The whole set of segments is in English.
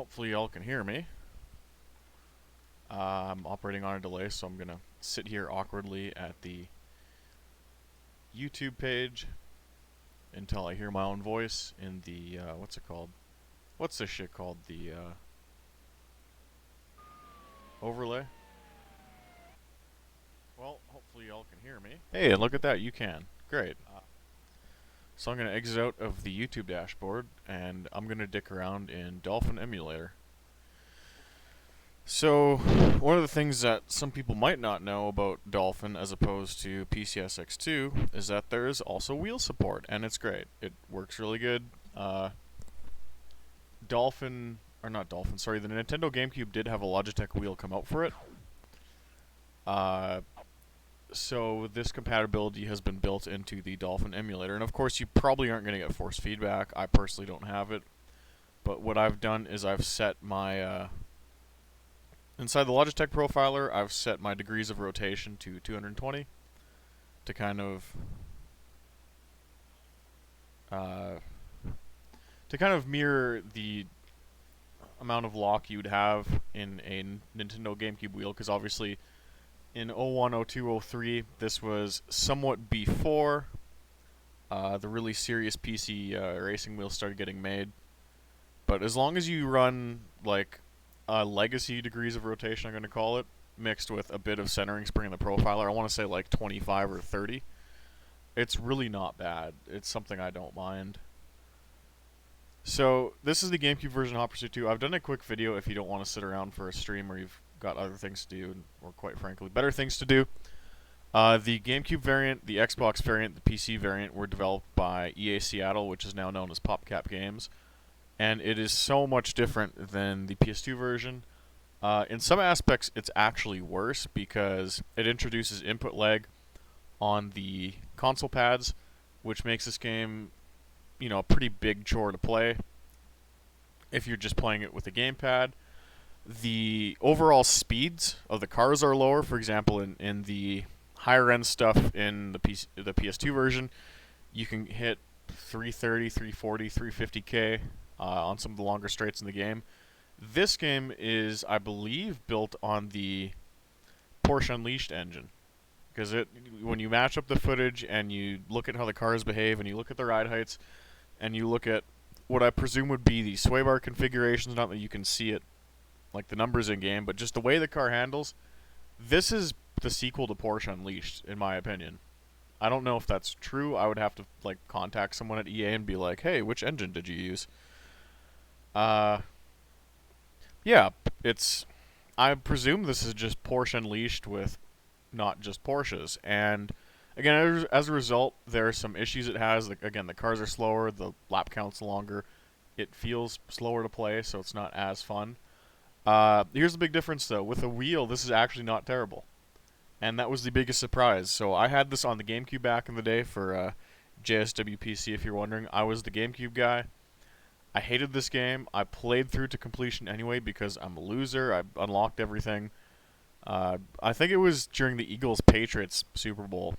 hopefully y'all can hear me. I'm operating on a delay, so I'm gonna sit here awkwardly at the YouTube page until I hear my own voice in the, what's it called? What's this shit called? The, overlay? Well, hopefully y'all can hear me. Hey, and look at that, you can. Great. So I'm gonna exit out of the YouTube dashboard, and I'm gonna dick around in Dolphin Emulator. So, one of the things that some people might not know about Dolphin as opposed to PCSX2 is that there is also wheel support, and it's great. It works really good. Dolphin, or not Dolphin, sorry, the Nintendo GameCube did have a Logitech wheel come out for it. So this compatibility has been built into the Dolphin emulator, and of course you probably aren't going to get force feedback. I personally don't have it, but what I've done is I've set my inside the Logitech profiler, I've set my degrees of rotation to 220 to kind of mirror the amount of lock you'd have in a Nintendo GameCube wheel, because obviously in 01, 02, 03 this was somewhat before the really serious PC racing wheels started getting made. But as long as you run like legacy degrees of rotation, I'm going to call it, mixed with a bit of centering spring in the profiler, I want to say like 25 or 30. It's really not bad. It's something I don't mind. So this is the GameCube version of Hot Pursuit 2. I've done a quick video if you don't want to sit around for a stream or you've got other things to do, or quite frankly, better things to do. The GameCube variant, the Xbox variant, the PC variant were developed by EA Seattle, which is now known as PopCap Games. And it is so much different than the PS2 version. In some aspects, it's actually worse because it introduces input lag on the console pads, which makes this game, you know, a pretty big chore to play if you're just playing it with a gamepad. The overall speeds of the cars are lower. For example, in the higher end stuff in the PS2 version, you can hit 330, 340, 350k on some of the longer straights in the game. This game is, I believe, built on the Porsche Unleashed engine, because when you match up the footage and you look at how the cars behave and you look at the ride heights and you look at what I presume would be the sway bar configurations, not that you can see it like the numbers in game, but just the way the car handles, this is the sequel to Porsche Unleashed, in my opinion. I don't know if that's true. I would have to like contact someone at EA and be like, "Hey, which engine did you use?" Yeah, it's. I presume this is just Porsche Unleashed with not just Porsches. And again, as a result, there are some issues it has. Like, again, the cars are slower, the lap count's longer, it feels slower to play, so it's not as fun. Here's the big difference, though. With a wheel, this is actually not terrible. And that was the biggest surprise. So I had this on the GameCube back in the day for JSWPC, if you're wondering. I was the GameCube guy. I hated this game. I played through to completion anyway because I'm a loser. I unlocked everything. I think it was during the Eagles-Patriots Super Bowl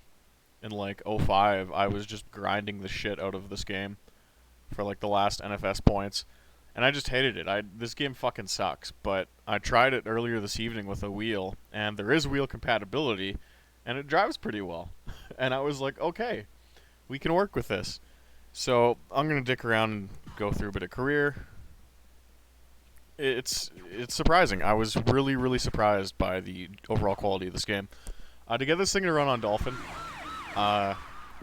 in like '05. I was just grinding the shit out of this game for like the last NFS points, and I just hated it. This game fucking sucks. But I tried it earlier this evening with a wheel, and there is wheel compatibility, and it drives pretty well. And I was like, okay, we can work with this. So I'm gonna dick around and go through a bit of career. It's surprising. I was really surprised by the overall quality of this game. To get this thing to run on Dolphin,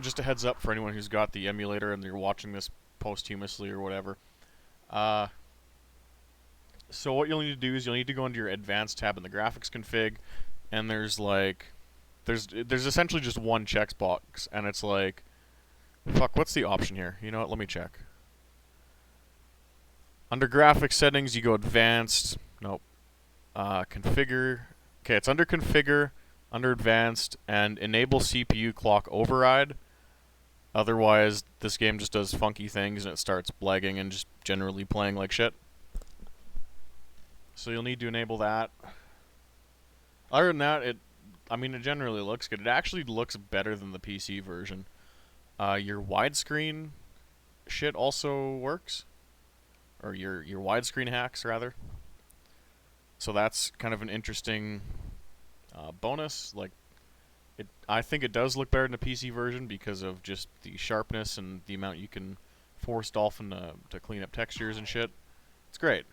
just a heads up for anyone who's got the emulator and you're watching this posthumously or whatever. So what you'll need to do is you'll need to go into your advanced tab in the graphics config, and there's essentially just one checkbox, and it's like, fuck, what's the option here? You know what? Let me check. Under graphics settings, you go advanced. Nope. Configure. Okay, it's under configure, under advanced, and enable CPU clock override. Otherwise, this game just does funky things and it starts lagging and just generally playing like shit. So you'll need to enable that. Other than that, it generally looks good. It actually looks better than the PC version. Your widescreen shit also works. or your widescreen hacks rather. So that's kind of an interesting bonus. Like, I think it does look better in the PC version because of just the sharpness and the amount you can force Dolphin to clean up textures and shit. It's great.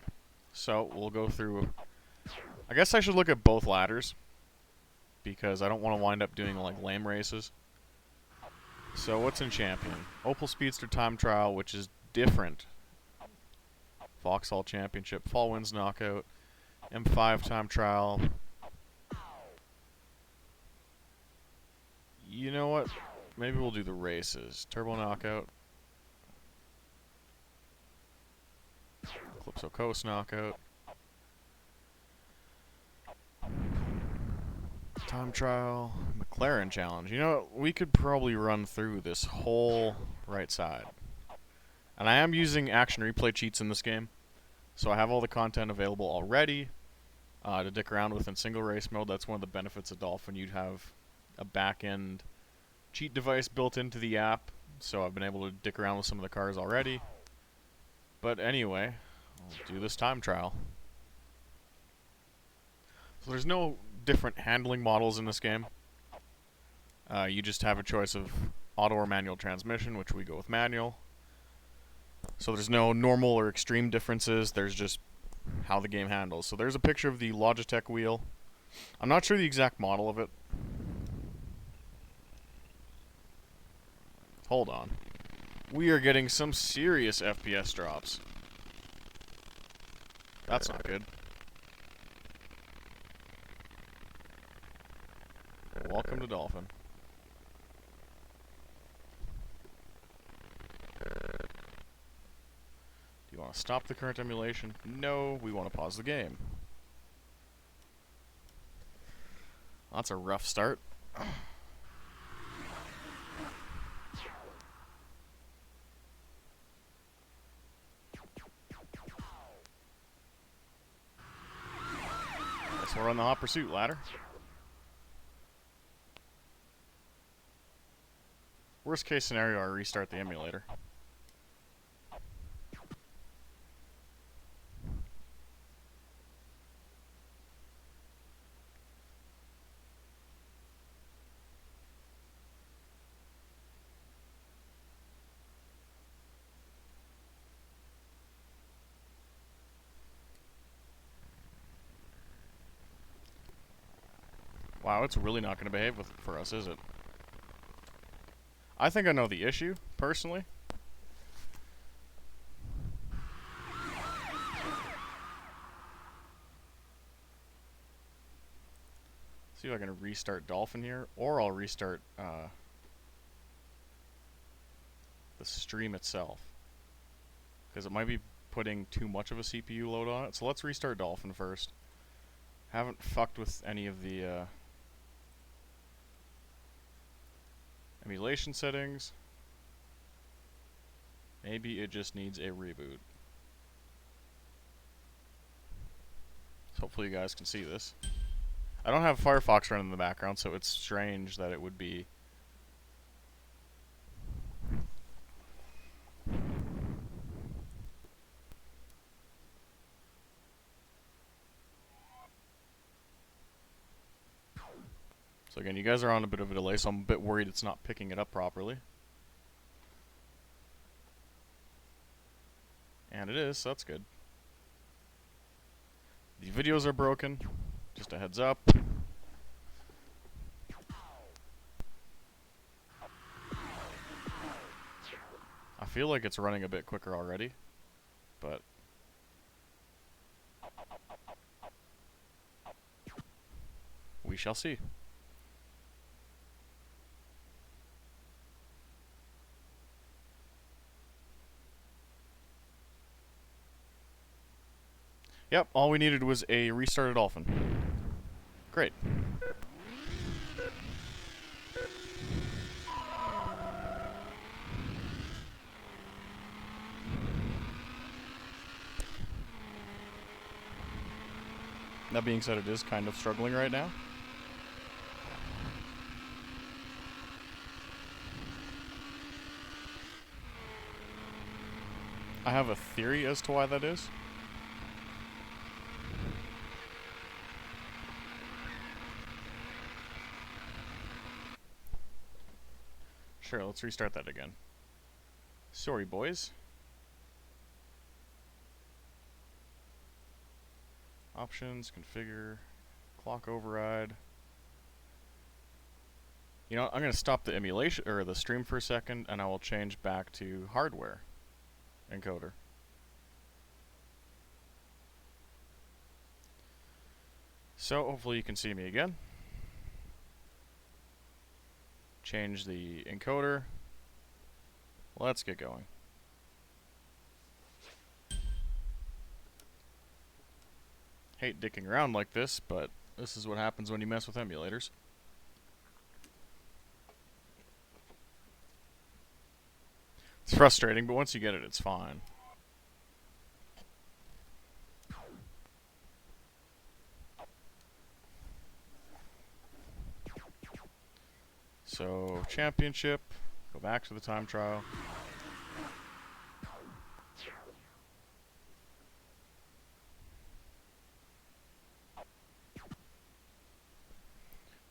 So we'll go through. I guess I should look at both ladders because I don't want to wind up doing like lame races. So what's in Champion? Opal Speedster Time Trial, which is different. Vauxhall Championship, Fall Winds Knockout, M5 Time Trial. You know what? Maybe we'll do the races. Turbo Knockout. Calypso Coast Knockout. Time Trial. McLaren Challenge. You know, we could probably run through this whole right side. And I am using action replay cheats in this game. So I have all the content available already to dick around with in single race mode. That's one of the benefits of Dolphin. You'd have a back-end cheat device built into the app. So I've been able to dick around with some of the cars already. But anyway, I'll do this time trial. So there's no different handling models in this game. You just have a choice of auto or manual transmission, which we go with manual. So there's no normal or extreme differences, there's just how the game handles. So there's a picture of the Logitech wheel. I'm not sure the exact model of it. Hold on. We are getting some serious FPS drops. That's not good. Welcome to Dolphin. Do you want to stop the current emulation? No, we want to pause the game. That's a rough start. Guess we're on the hot pursuit ladder. Worst case scenario, I restart the emulator. Wow, it's really not going to behave for us, is it? I think I know the issue, personally. See if I can restart Dolphin here, or I'll restart the stream itself. Because it might be putting too much of a CPU load on it. So let's restart Dolphin first. Haven't fucked with any of the emulation settings. Maybe it just needs a reboot. So hopefully you guys can see this. I don't have Firefox running in the background, so it's strange that it would be So again, you guys are on a bit of a delay, so I'm a bit worried it's not picking it up properly. And it is, so that's good. The videos are broken, just a heads up. I feel like it's running a bit quicker already, but we shall see. Yep, all we needed was a restarted Dolphin. Great. That being said, it is kind of struggling right now. I have a theory as to why that is. Sure, let's restart that again. Sorry, boys. Options, configure, clock override. You know, I'm going to stop the emulation or the stream for a second, and I will change back to hardware encoder. So hopefully you can see me again. Change the encoder. Let's get going. Hate dicking around like this, but this is what happens when you mess with emulators. It's frustrating, but once you get it, it's fine. So, championship, go back to the time trial.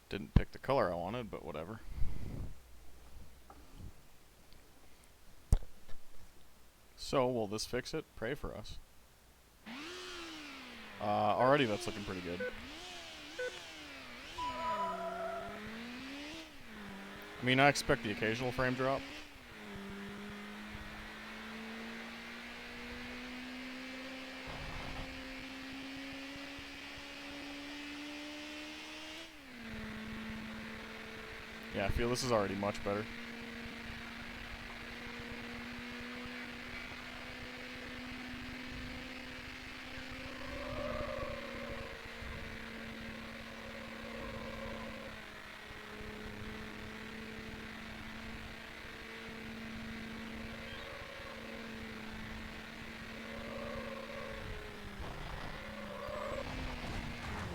Didn't pick the color I wanted, but whatever. So, will this fix it? Pray for us. Already that's looking pretty good. I mean, I expect the occasional frame drop. Yeah, I feel this is already much better.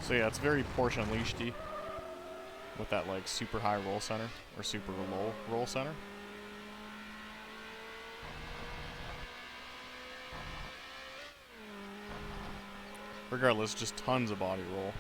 So yeah, it's very Porsche Unleashed-y with that like super high roll center or super low roll center. Regardless, just tons of body roll.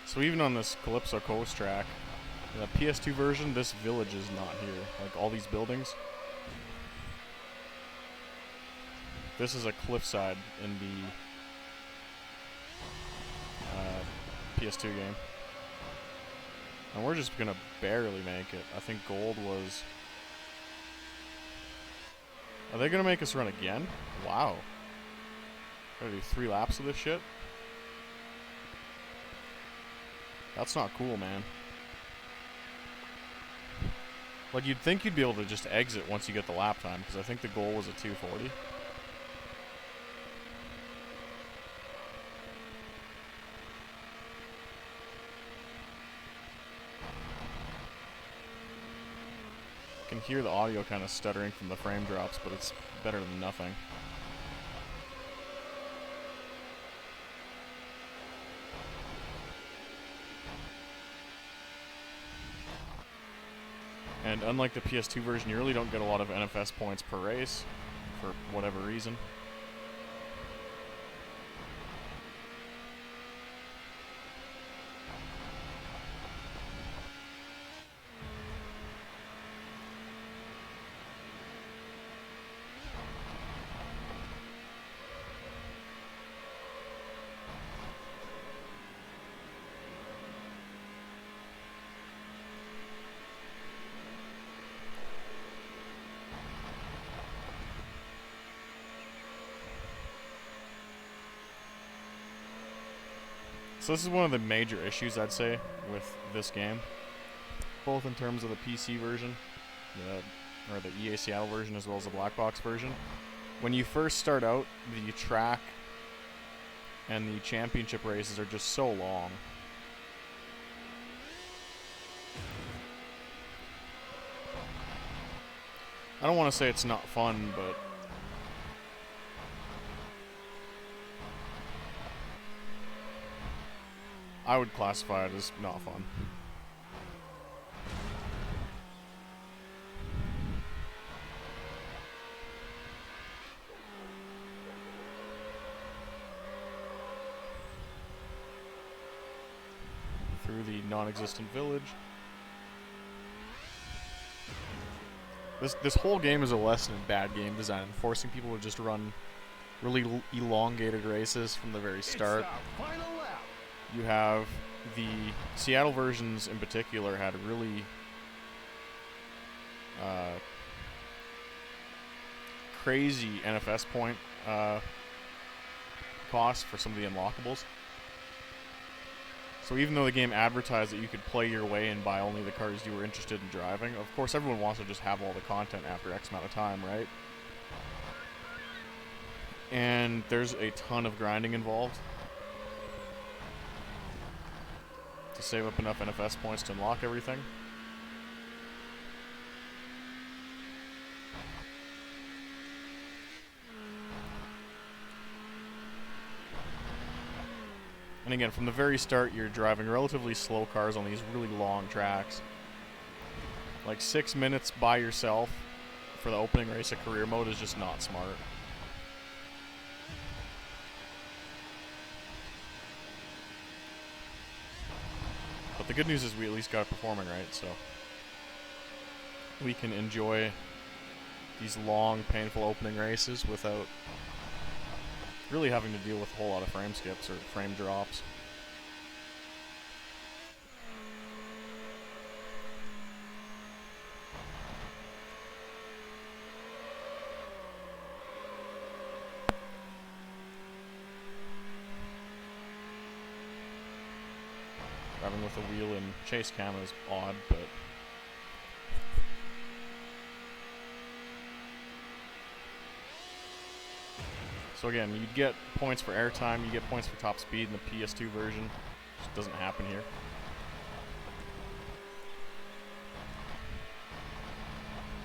So even on this Calypso Coast track, the PS2 version, this village is not here. Like all these buildings. This is a cliffside in the PS2 game. And we're just gonna barely make it. I think gold was... Are they gonna make us run again? Wow. Gotta do 3 laps of this shit? That's not cool, man. Like, you'd think you'd be able to just exit once you get the lap time, because I think the goal was a 240. I can hear the audio kind of stuttering from the frame drops, but it's better than nothing. And unlike the PS2 version, you really don't get a lot of NFS points per race, for whatever reason. So this is one of the major issues, I'd say, with this game. Both in terms of the PC version, or the EA Seattle version, as well as the black box version. When you first start out, the track and the championship races are just so long. I don't want to say it's not fun, but I would classify it as not fun. Through the non-existent village. This whole game is a lesson in bad game design, forcing people to just run really elongated races from the very start. You have the Seattle versions in particular had really crazy NFS point cost for some of the unlockables. So even though the game advertised that you could play your way and buy only the cars you were interested in driving, of course everyone wants to just have all the content after X amount of time, right? And there's a ton of grinding involved to save up enough NFS points to unlock everything. And again, from the very start, you're driving relatively slow cars on these really long tracks. Like 6 minutes by yourself for the opening race of career mode is just not smart. But the good news is we at least got it performing right, so we can enjoy these long, painful opening races without really having to deal with a whole lot of frame skips or frame drops. Driving with a wheel in chase cam is odd, but so again, you'd get points for airtime, you get points for top speed in the PS2 version. Just doesn't happen here.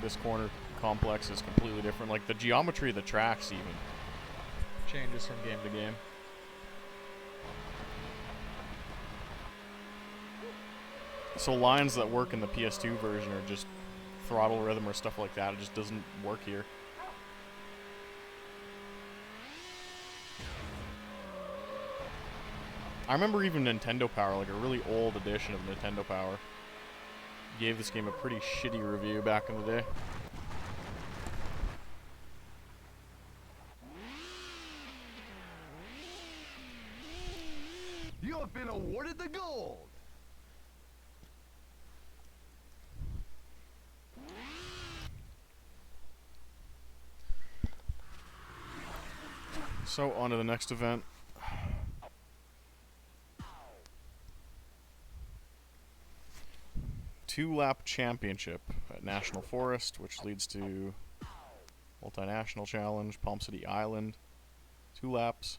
This corner complex is completely different. Like the geometry of the tracks even changes from game to game. So lines that work in the PS2 version are just throttle rhythm or stuff like that. It just doesn't work here. I remember even Nintendo Power, like a really old edition of Nintendo Power, gave this game a pretty shitty review back in the day. You have been awarded the gold! So, on to the next event. Two-lap championship at National Forest, which leads to multinational challenge, Palm City Island. 2 laps.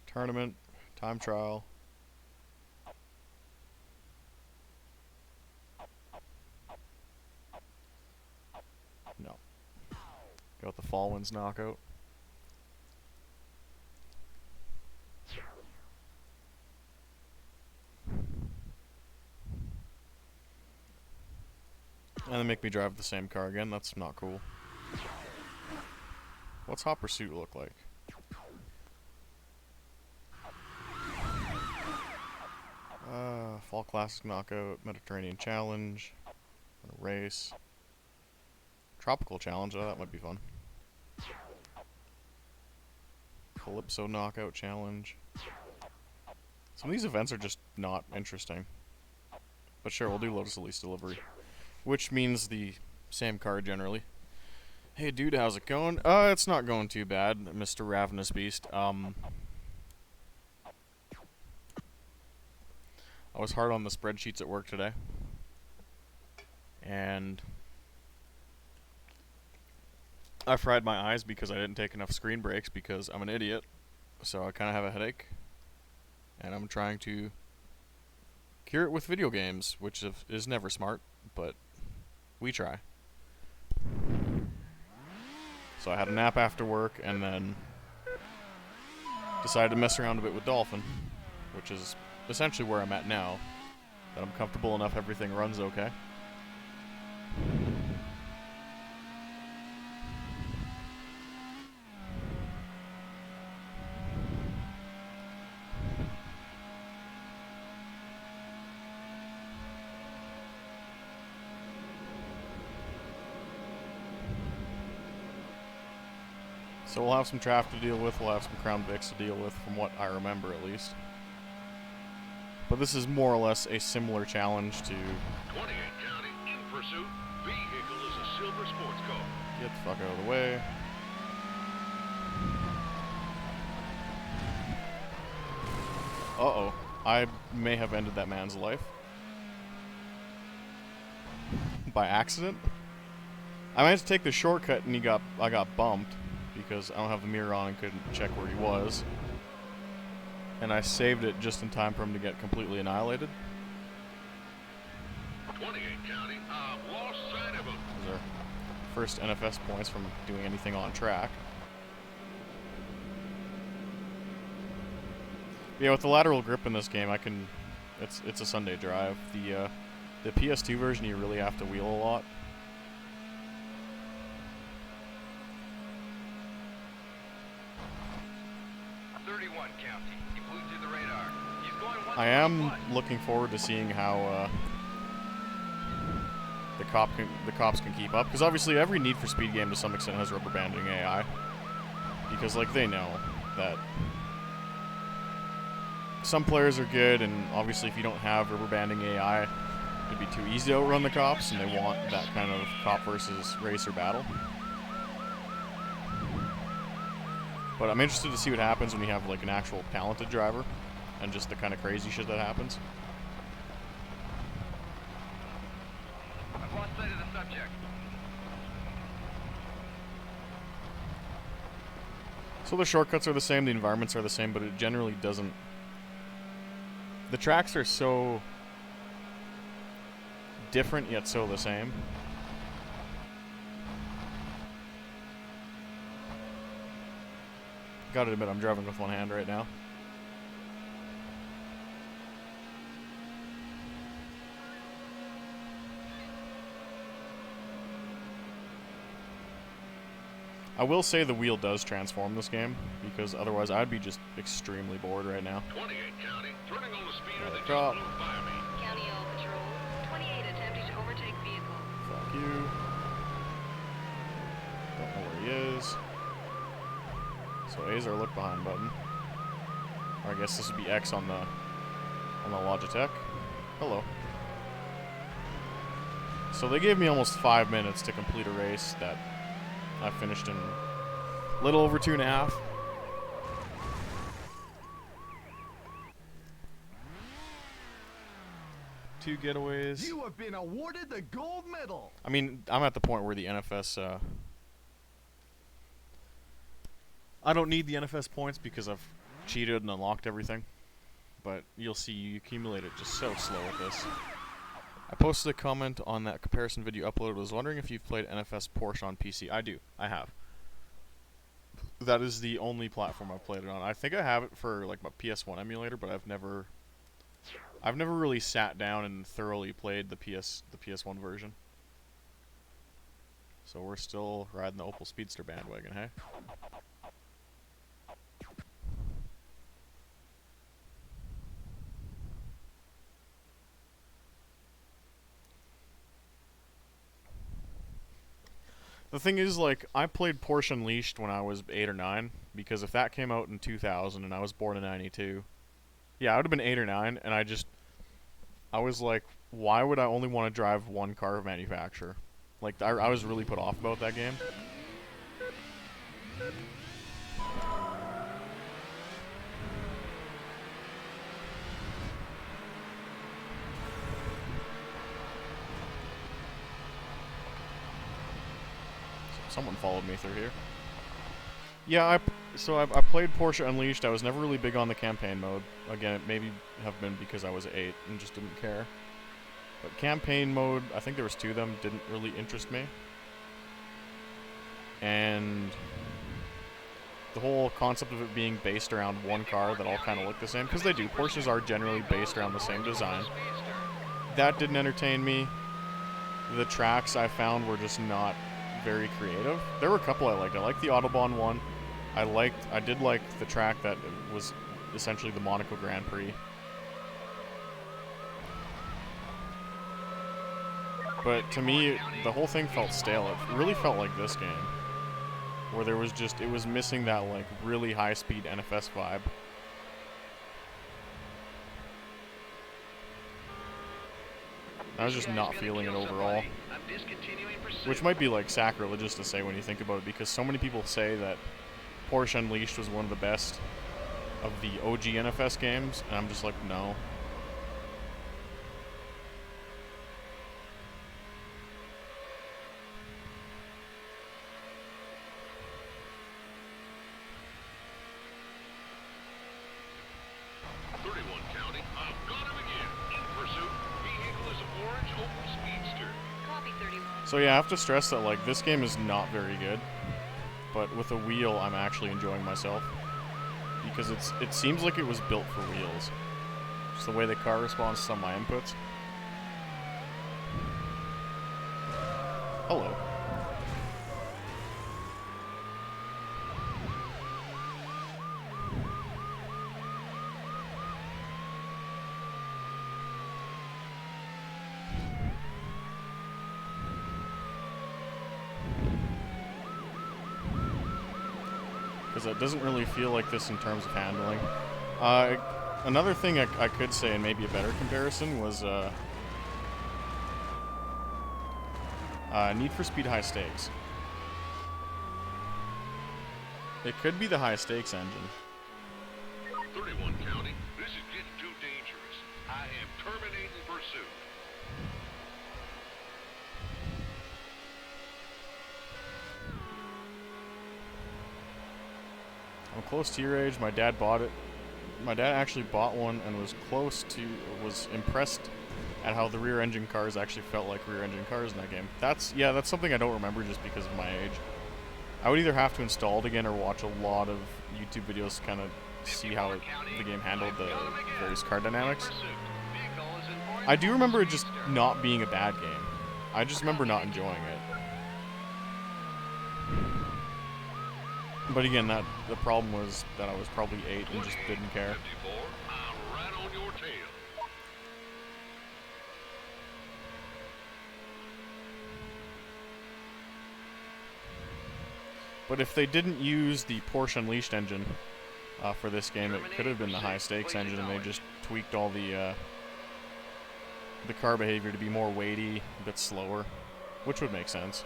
Tournament, time trial. No. Got the Fall Winds knockout. And then make me drive the same car again. That's not cool. What's Hot Pursuit look like? Fall Classic Knockout, Mediterranean Challenge, a race, Tropical Challenge. Oh, that might be fun. Calypso Knockout Challenge. Some of these events are just not interesting. But sure, we'll do Lotus Elise Delivery. Which means the same car generally. Hey dude, how's it going? It's not going too bad, Mr. Ravenous Beast. I was hard on the spreadsheets at work today. And I fried my eyes because I didn't take enough screen breaks because I'm an idiot. So I kind of have a headache. And I'm trying to cure it with video games, which is never smart, but we try. So I had a nap after work and then decided to mess around a bit with Dolphin, which is essentially where I'm at now, that I'm comfortable enough everything runs okay. So we'll have some traffic to deal with, we'll have some Crown Vics to deal with, from what I remember at least. But this is more or less a similar challenge to... 28 County, in pursuit. Vehicle is a silver sports car. Get the fuck out of the way. Uh-oh. I may have ended that man's life. By accident. I managed to take the shortcut and I got bumped. Because I don't have the mirror on and couldn't check where he was. And I saved it just in time for him to get completely annihilated. 28 County, lost sight of him. Those are first NFS points from doing anything on track. But yeah, with the lateral grip in this game, it's a Sunday drive. The PS2 version, you really have to wheel a lot. I am looking forward to seeing how the cops can keep up, because obviously every Need for Speed game to some extent has rubber banding AI, because like they know that some players are good, and obviously if you don't have rubber banding AI, it'd be too easy to outrun the cops, and they want that kind of cop versus racer battle. But I'm interested to see what happens when you have like an actual talented driver. And just the kind of crazy shit that happens. I've lost sight of the subject. So the shortcuts are the same, the environments are the same, but it generally doesn't... The tracks are so different, yet so the same. Gotta admit, I'm driving with one hand right now. I will say the wheel does transform this game, because otherwise I'd be just extremely bored right now. 28 County, turning on the speeder that just Drop. blew by me. County All Patrol, 28 attempting to overtake vehicle. Fuck you. Don't know where he is. So A is our look behind button. Or I guess this would be X on the Logitech. Hello. So they gave me almost 5 minutes to complete a race that I finished in a little over 2.5. Two getaways. You have been awarded the gold medal. I mean, I'm at the point where the NFS, I don't need the NFS points because I've cheated and unlocked everything. But you'll see you accumulate it just so slow with this. I posted a comment on that comparison video uploaded. I was wondering if you've played NFS Porsche on PC. I do. I have. That is the only platform I've played it on. I think I have it for like my PS1 emulator, but I've never really sat down and thoroughly played the PS1 version. So we're still riding the Opel Speedster bandwagon, hey? The thing is, like, I played Porsche Unleashed when I was 8 or 9, because if that came out in 2000 and I was born in 92, yeah, I would have been 8 or 9, and I was like, why would I only want to drive one car manufacturer? Like, I was really put off about that game. Someone followed me through here. Yeah, I played Porsche Unleashed. I was never really big on the campaign mode. Again, it maybe have been because I was 8 and just didn't care. But campaign mode, I think there was 2 of them, didn't really interest me. And the whole concept of it being based around one car that all kind of look the same, because they do. Porsches are generally based around the same design. That didn't entertain me. The tracks I found were just not very creative. There were a couple I liked. I liked the Autobahn one. I did like the track that was essentially the Monaco Grand Prix. But to me, the whole thing felt stale. It really felt like this game, where there was just, it was missing that like really high-speed NFS vibe. I was just not feeling it overall. Which might be like sacrilegious to say when you think about it, because so many people say that Porsche Unleashed was one of the best of the OG NFS games, and I'm just like, no. So yeah, I have to stress that like this game is not very good, but with a wheel I'm actually enjoying myself, because it seems like it was built for wheels. Just the way the car responds to some of my inputs. Hello. Because it doesn't really feel like this in terms of handling. Another thing I could say, and maybe a better comparison, was Need for Speed High Stakes. It could be the High Stakes engine. 31 County, this is getting too dangerous. I am terminating pursuit. I'm close to your age. My dad bought it. My dad actually bought one and was impressed at how the rear engine cars actually felt like rear engine cars in that game. That's something I don't remember just because of my age. I would either have to install it again or watch a lot of YouTube videos to kind of see how the game handled the various car dynamics. I do remember it just not being a bad game. I just remember not enjoying it. But again, the problem was that I was probably 8 and just didn't care. But if they didn't use the Porsche Unleashed engine for this game, it could have been the High Stakes engine, and they just tweaked all the car behavior to be more weighty, a bit slower, which would make sense.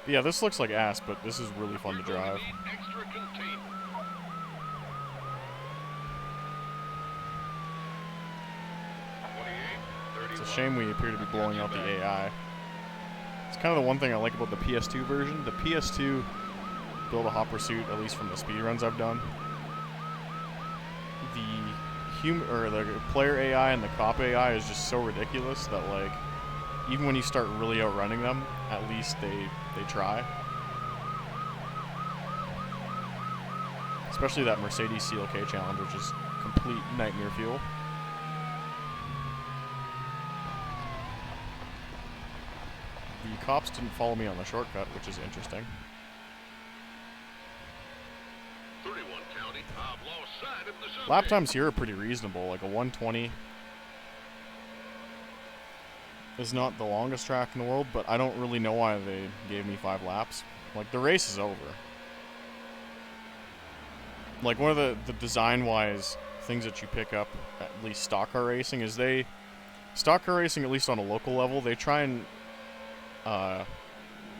Yeah, this looks like ass, but this is really fun to drive. It's a shame we appear to be blowing out the AI. It's kind of the one thing I like about the PS2 version. The PS2 Build a Hot Pursuit, at least from the speedruns I've done, the player AI and the cop AI is just so ridiculous that, like, even when you start really outrunning them, at least they try. Especially that Mercedes CLK challenge, which is complete nightmare fuel. The cops didn't follow me on the shortcut, which is interesting. 31 County, I've lost sight of the subject. Lap times here are pretty reasonable, like a 120 is not the longest track in the world, but I don't really know why they gave me 5 laps. Like, the race is over. Like, one of the design-wise things that you pick up, at least stock car racing, is stock car racing, at least on a local level, they try and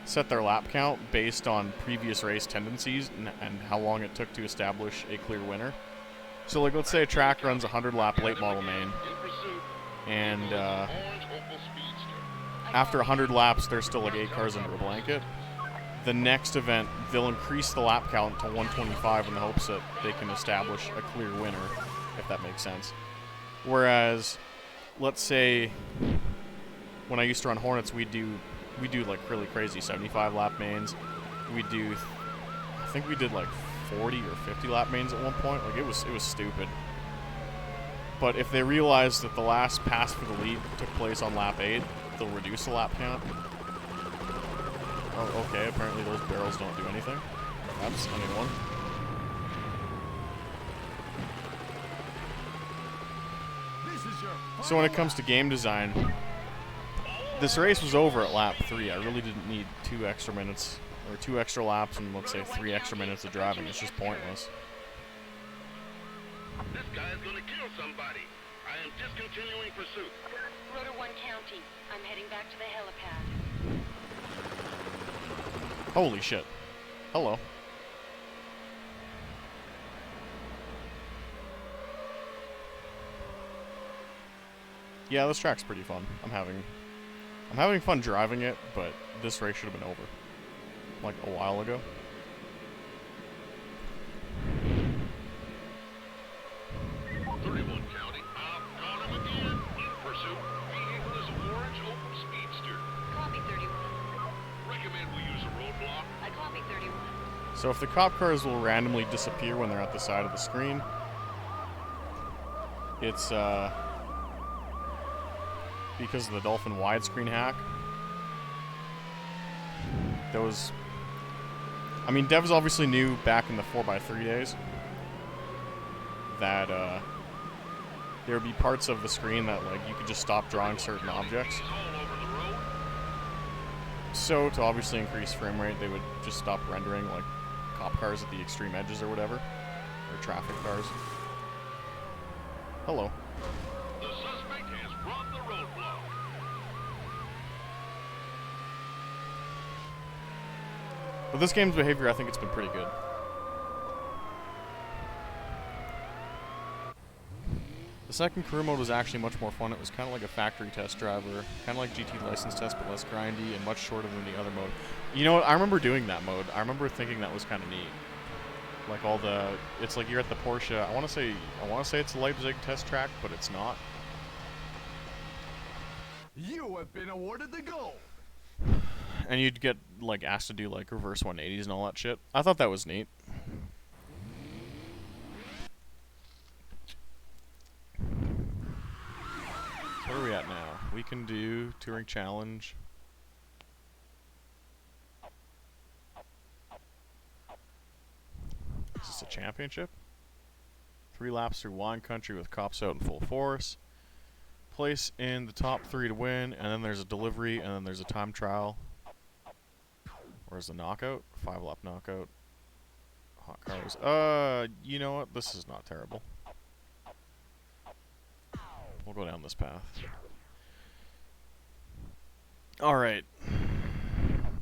set their lap count based on previous race tendencies and how long it took to establish a clear winner. So, like, let's say a track runs 100 lap late model main, and after 100 laps, there's still like 8 cars under a blanket. The next event, they'll increase the lap count to 125 in the hopes that they can establish a clear winner, if that makes sense. Whereas, let's say, when I used to run Hornets, we do like really crazy 75 lap mains. I think we did like 40 or 50 lap mains at one point. Like, it was stupid. But if they realize that the last pass for the lead took place on lap 8, they'll reduce the lap count. Oh, okay, apparently those barrels don't do anything. That's a new one. So when it comes to game design, this race was over at lap 3. I really didn't need 2 extra minutes, or 2 extra laps and, let's say, 3 extra minutes of driving. It's just pointless. This guy is going to kill somebody. I am discontinuing pursuit. Rotor 1 County. I'm heading back to the helipad. Holy shit. Hello. Yeah, this track's pretty fun. I'm having fun driving it, but this race should have been over. Like, a while ago. So if the cop cars will randomly disappear when they're at the side of the screen, it's because of the Dolphin widescreen hack. Devs obviously knew back in the 4x3 days that there would be parts of the screen that, like, you could just stop drawing certain objects. So to obviously increase frame rate, they would just stop rendering, like, cop cars at the extreme edges or whatever, or traffic cars. Hello. The suspect has brought the roadblock. With this game's behavior, I think it's been pretty good. The second career mode was actually much more fun. It was kind of like a factory test driver, kind of like GT license test, but less grindy and much shorter than the other mode. You know what? I remember doing that mode. I remember thinking that was kind of neat. Like it's like you're at the Porsche. I want to say it's a Leipzig test track, but it's not. You have been awarded the goal. And you'd get like asked to do like reverse 180s and all that shit. I thought that was neat. What are we at now? We can do Touring Challenge. Is this a championship? 3 laps through wine country with cops out in full force. Place in the top 3 to win, and then there's a delivery, and then there's a time trial. Where's the knockout? 5-lap knockout. Hot cars. You know what? This is not terrible. We'll go down this path. Alright.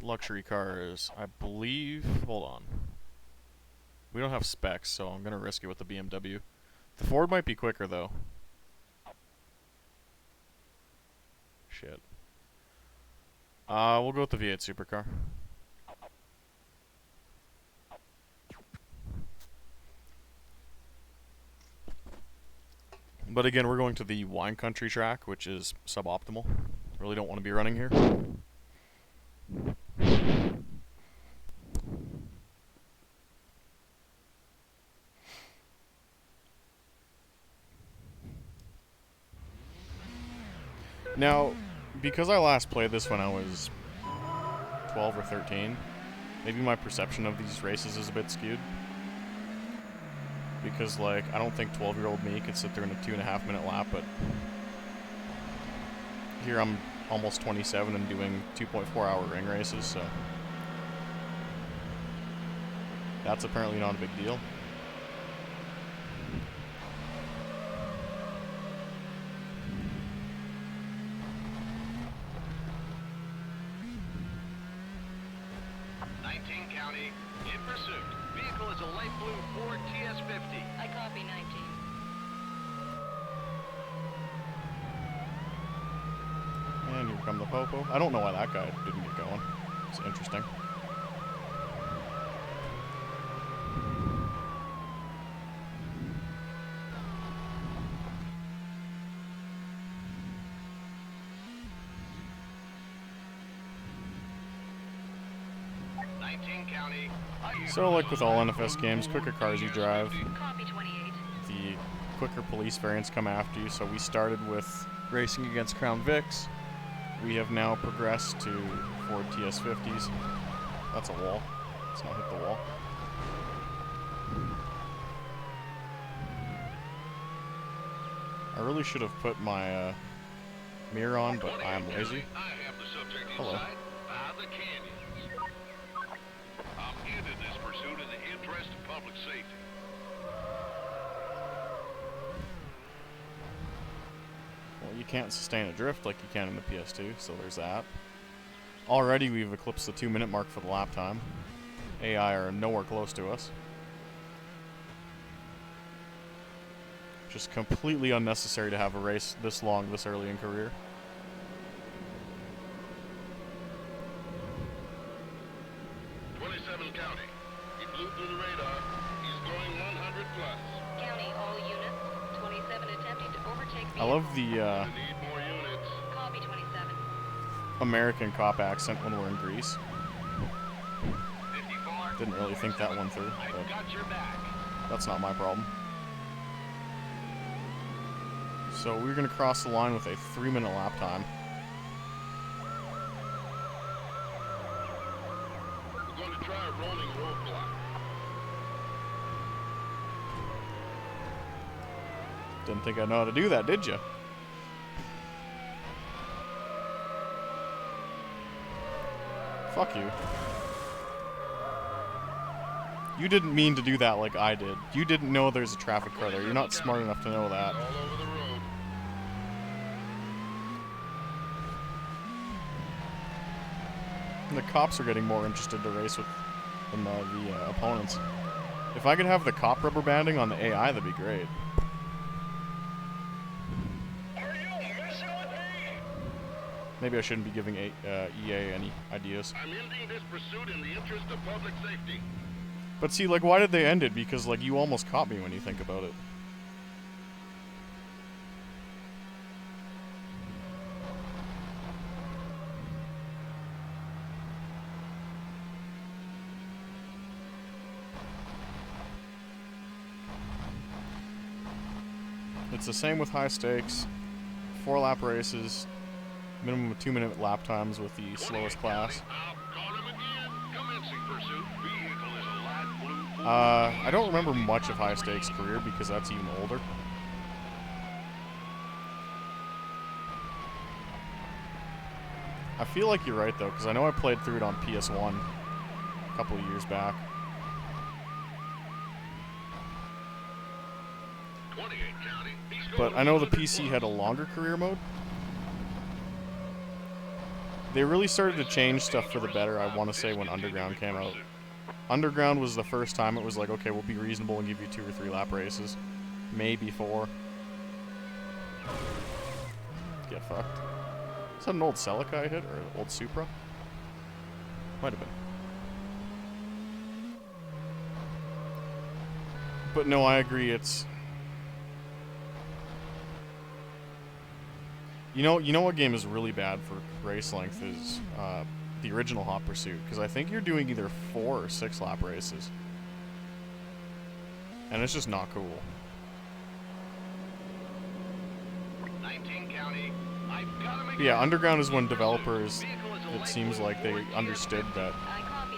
Luxury cars. I believe... Hold on. We don't have specs, so I'm going to risk it with the BMW. The Ford might be quicker, though. Shit. We'll go with the V8 supercar. But again, we're going to the wine country track, which is suboptimal. Really don't want to be running here. Now, because I last played this when I was 12 or 13, maybe my perception of these races is a bit skewed. Because, like, I don't think 12-year-old me could sit there in a 2.5-minute lap, but here I'm almost 27 and doing 2.4-hour ring races, so that's apparently not a big deal. County, in pursuit. Vehicle is a light blue Ford TS50. I copy 19. And here come the Popo. I don't know why that guy didn't get going. It's interesting. County. So, like with all NFS games, quicker cars you drive, Copy 28. the quicker police variants come after you. So we started with racing against Crown Vics. We have now progressed to Ford TS50s. That's a wall. Let's not hit the wall. I really should have put my mirror on, but I am lazy. I have the subject Hello. inside the canyons. I'm ending this pursuit in the interest of public safety. Well, you can't sustain a drift like you can in the PS2, so there's that. Already we've eclipsed the 2-minute mark for the lap time. AI are nowhere close to us. Just completely unnecessary to have a race this long this early in career. County. He flew through the radar. He's going 100 plus. County, all units. 27 attempting to overtake vehicle. I love the We need more units. Copy 27. American cop accent when we're in Greece. 54. Didn't really think that one through, I've but got your back. that's not my problem. So we're going to cross the line with a 3-minute lap time. We're going to try a rolling roadblock. Didn't think I'd know how to do that, did you? Fuck you. You didn't mean to do that like I did. You didn't know there's a traffic car there. You're not smart enough to know that. All over the road. And the cops are getting more interested to race with than the opponents. If I could have the cop rubber banding on the AI, that'd be great. Are you messing with me? Maybe I shouldn't be giving EA any ideas. I'm ending this pursuit in the interest of public safety. But see, like, why did they end it? Because, like, you almost caught me when you think about it. It's the same with high stakes, 4-lap races, minimum of 2-minute lap times with the slowest class. I'll call him again. Commencing pursuit. Vehicle is a light blue. I don't remember much of high stakes career because that's even older. I feel like you're right though, because I know I played through it on PS1 a couple of years back. 28 County. He's But going I know the 100 PC plus. had a longer career mode. They really started to change stuff for the better, I want to say, when Underground came out. Underground was the first time it was like, okay, we'll be reasonable and give you 2 or 3 lap races. Maybe 4. Get fucked. Is that an old Celica I hit, or an old Supra? Might have been. But no, I agree, it's... You know what game is really bad for race length is the original Hot Pursuit, because I think you're doing either 4 or 6 lap races, and it's just not cool. 19 county. I've gotta make But yeah, Underground is when developers, it seems like they understood that I copy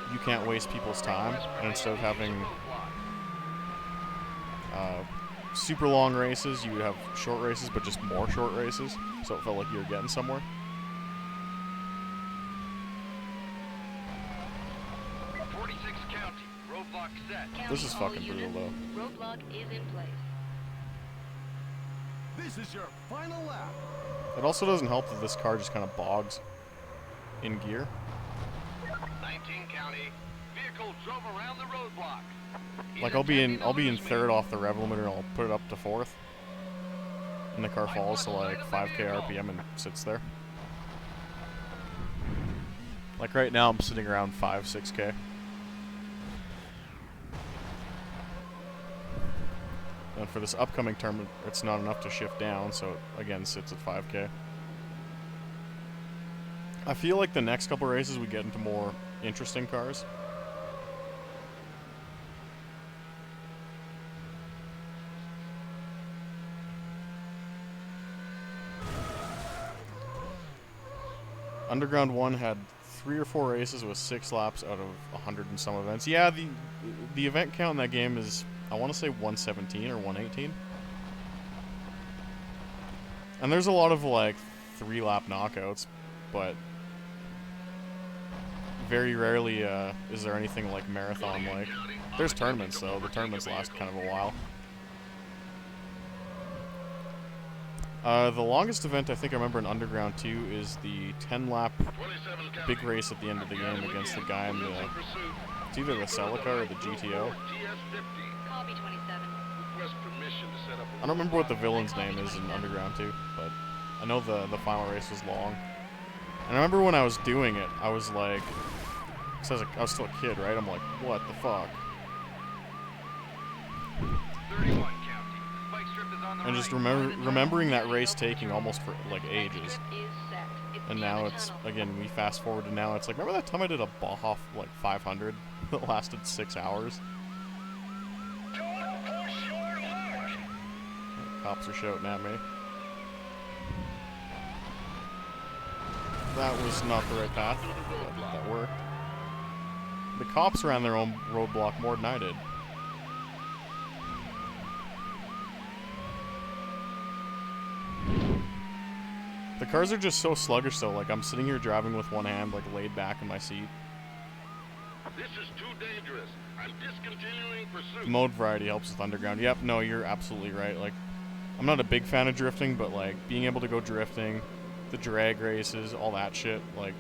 19. you can't waste people's time, and instead of having super long races, you would have short races, but just more short races, so it felt like you were getting somewhere. 46 county. Roadblock set. County This is all fucking brutal, units. though. Roadblock is in place. This is your final lap. It also doesn't help that this car just kind of bogs in gear. 19 county. Vehicle drove around the roadblock. Like I'll be in third off the rev limiter and I'll put it up to fourth, and the car falls to like 5k RPM and sits there. Like right now I'm sitting around 5-6k. And for this upcoming term, it's not enough to shift down, so it again sits at 5k. I feel like the next couple races we get into more interesting cars. Underground 1 had 3 or 4 races with 6 laps out of 100 and some events. Yeah, the event count in that game is, I want to say 117 or 118. And there's a lot of like 3-lap knockouts, but very rarely is there anything like marathon like. There's tournaments though. The tournaments last kind of a while. The longest event I think I remember in Underground 2 is the 10-lap big race at the end of the game against the guy in the, it's either the Celica or the GTO. Copy 27. I don't remember what the villain's name is in Underground 2, but I know the final race was long. And I remember when I was doing it, I was like, cause I was still a kid, right? I'm like, what the fuck? 31 county. Spike strip is on the And just right. remembering that race taking almost for like ages. Strip is set. It's And near now the it's, tunnel. again, we fast forward to now, it's like, remember that time I did a Baja like 500 that lasted 6 hours? Cops are shouting at me. That was not the right path, but that worked. The cops ran their own roadblock more than I did. The cars are just so sluggish though, like I'm sitting here driving with one hand like laid back in my seat. This is too dangerous. I'm discontinuing pursuit. Mode variety helps with Underground. Yep, no, you're absolutely right. Like, I'm not a big fan of drifting, but like being able to go drifting, the drag races, all that shit, like.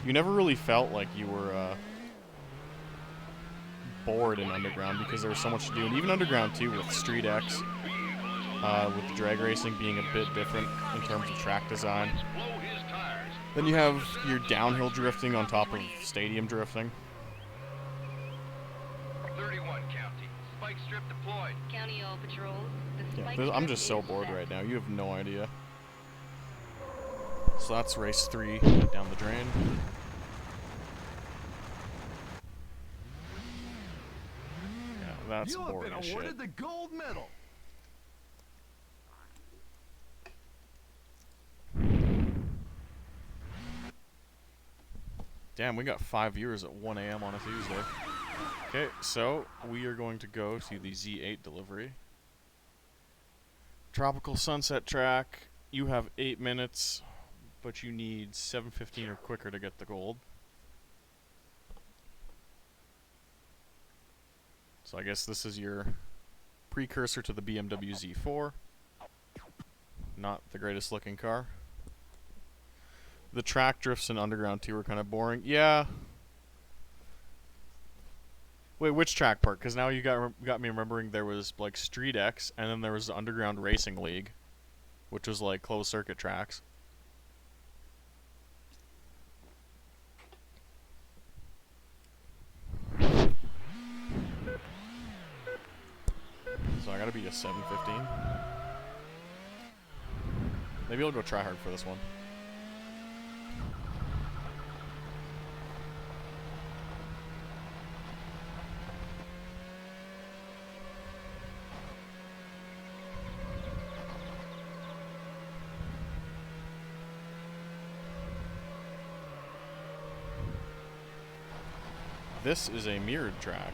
You never really felt like you were bored in Underground because there was so much to do. And even Underground 2 with Street X, with the drag racing being a bit different in terms of track design. Blow his tires. Then you have your downhill drifting on top of stadium drifting. 31 county. Spike strip deployed. County all patrols. The Yeah, spike I'm strip just so is bored set. right now. You have no idea. So that's race 3 down the drain. Yeah, that's You have boring been as awarded shit. the gold medal. Damn, we got 5 viewers at 1 a.m. on a Tuesday. Okay, so we are going to go to the Z8 delivery. Tropical Sunset Track. You have 8 minutes, but you need 7:15 or quicker to get the gold. So I guess this is your precursor to the BMW Z4. Not the greatest looking car. The track drifts in Underground 2 are kind of boring. Yeah. Wait, which track part? Because now you got me remembering there was like Street X, and then there was the Underground Racing League, which was like closed circuit tracks. gotta be a 715. Maybe I'll go try hard for this one. This is a mirrored track.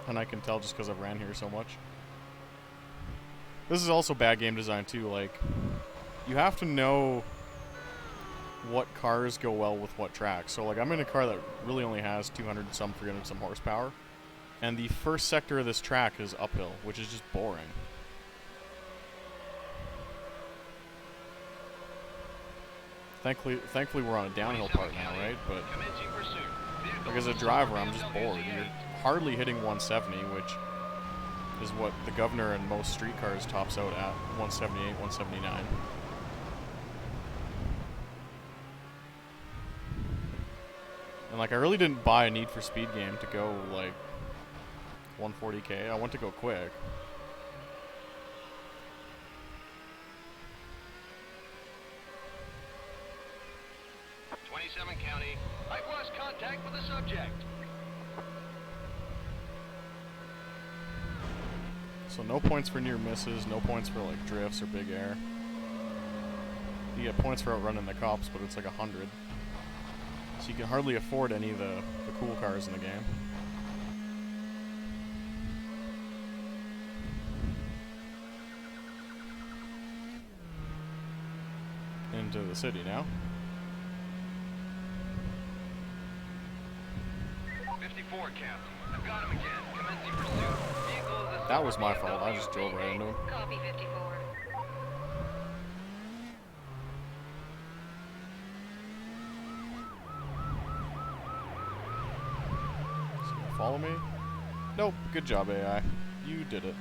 And I can tell just because I've ran here so much. This is also bad game design too, like, you have to know what cars go well with what tracks. So like, I'm in a car that really only has 200 and some, 300 and some horsepower. And the first sector of this track is uphill, which is just boring. Thankfully we're on a downhill part now, right? But like as a driver, I'm just bored. You're hardly hitting 170, which is what the governor and most street cars tops out at, 178, 179. And like I really didn't buy a Need for Speed game to go like 140k. I want to go quick. County. I've lost contact with the subject. So no points for near misses, no points for like drifts or big air. You get points for outrunning the cops, but it's like 100. So you can hardly afford any of the cool cars in the game. Into the city now. I've got him again. Commencing pursuit. Vehicle is a That was my fault. I just drove right into him. Copy 54. So you follow me? Nope. Good job, AI. You did it.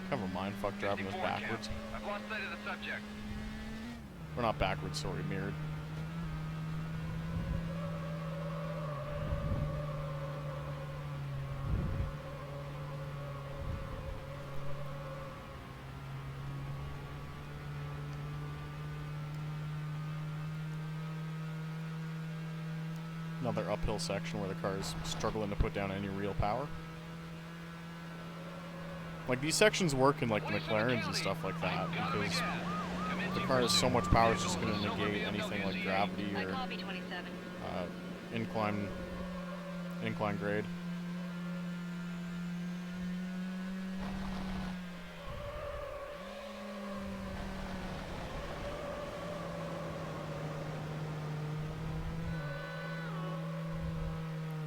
Kind of a mindfuck driving this backwards. I've lost sight of the subject. We're not backwards, sorry, mirrored. Another uphill section where the car is struggling to put down any real power. Like, these sections work in, like, the McLarens and stuff like that, because the car has so much power, it's just going to negate anything like gravity or incline grade.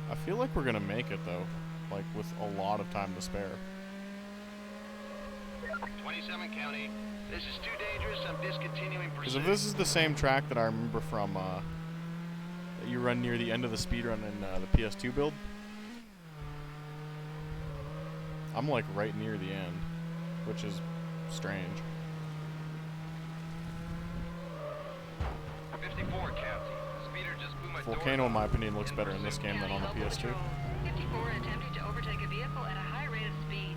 I feel like we're going to make it, though, like, with a lot of time to spare. 27 County. This is too dangerous. I'm discontinuing pursuit. Because if this is the same track that I remember from that you run near the end of the speedrun in the PS2 build, I'm like right near the end, which is strange. 54 County. Speeder just blew my Volcano, in my opinion, looks better in this game than on the PS2. 54 attempting to overtake a vehicle at a high rate of speed.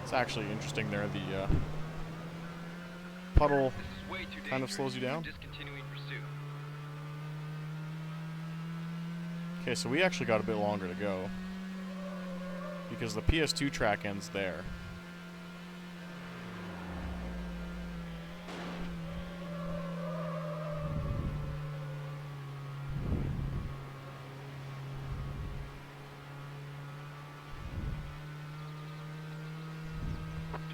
It's actually interesting there. The puddle kind of slows you down. Okay, so we actually got a bit longer to go because the PS2 track ends there.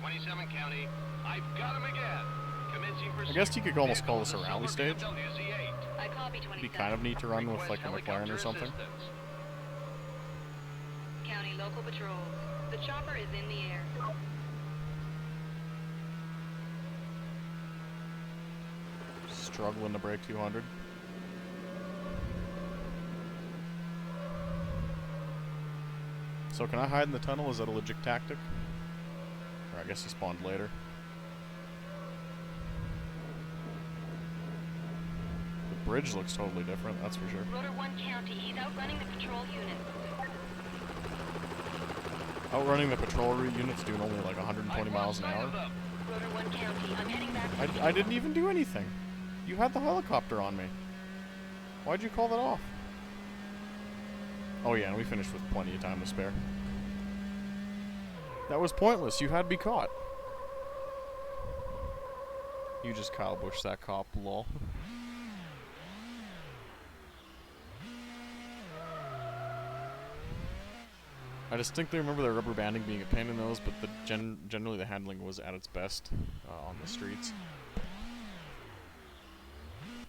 27 County. I've got him again. Commencing I guess you could almost call this a Vehicle rally is silver stage. WZ8. I copy It'd 27. be kind of neat to run with like a Request McLaren or helicopter something. assistance. County local patrols. The chopper is in the air. Struggling to break 200. So can I hide in the tunnel? Is that a legit tactic? Or I guess he spawned later. The bridge looks totally different, that's for sure. Rotor 1 County. He's outrunning the patrol unit. Outrunning the patrol route units doing only like 120 miles an hour. Rotor 1 County. I'm heading back to I didn't even do anything. You had the helicopter on me. Why'd you call that off? Oh yeah, and we finished with plenty of time to spare. That was pointless. You had to be caught. You just Kyle Busch that cop, lol. I distinctly remember the rubber banding being a pain in the nose, but generally the handling was at its best on the streets.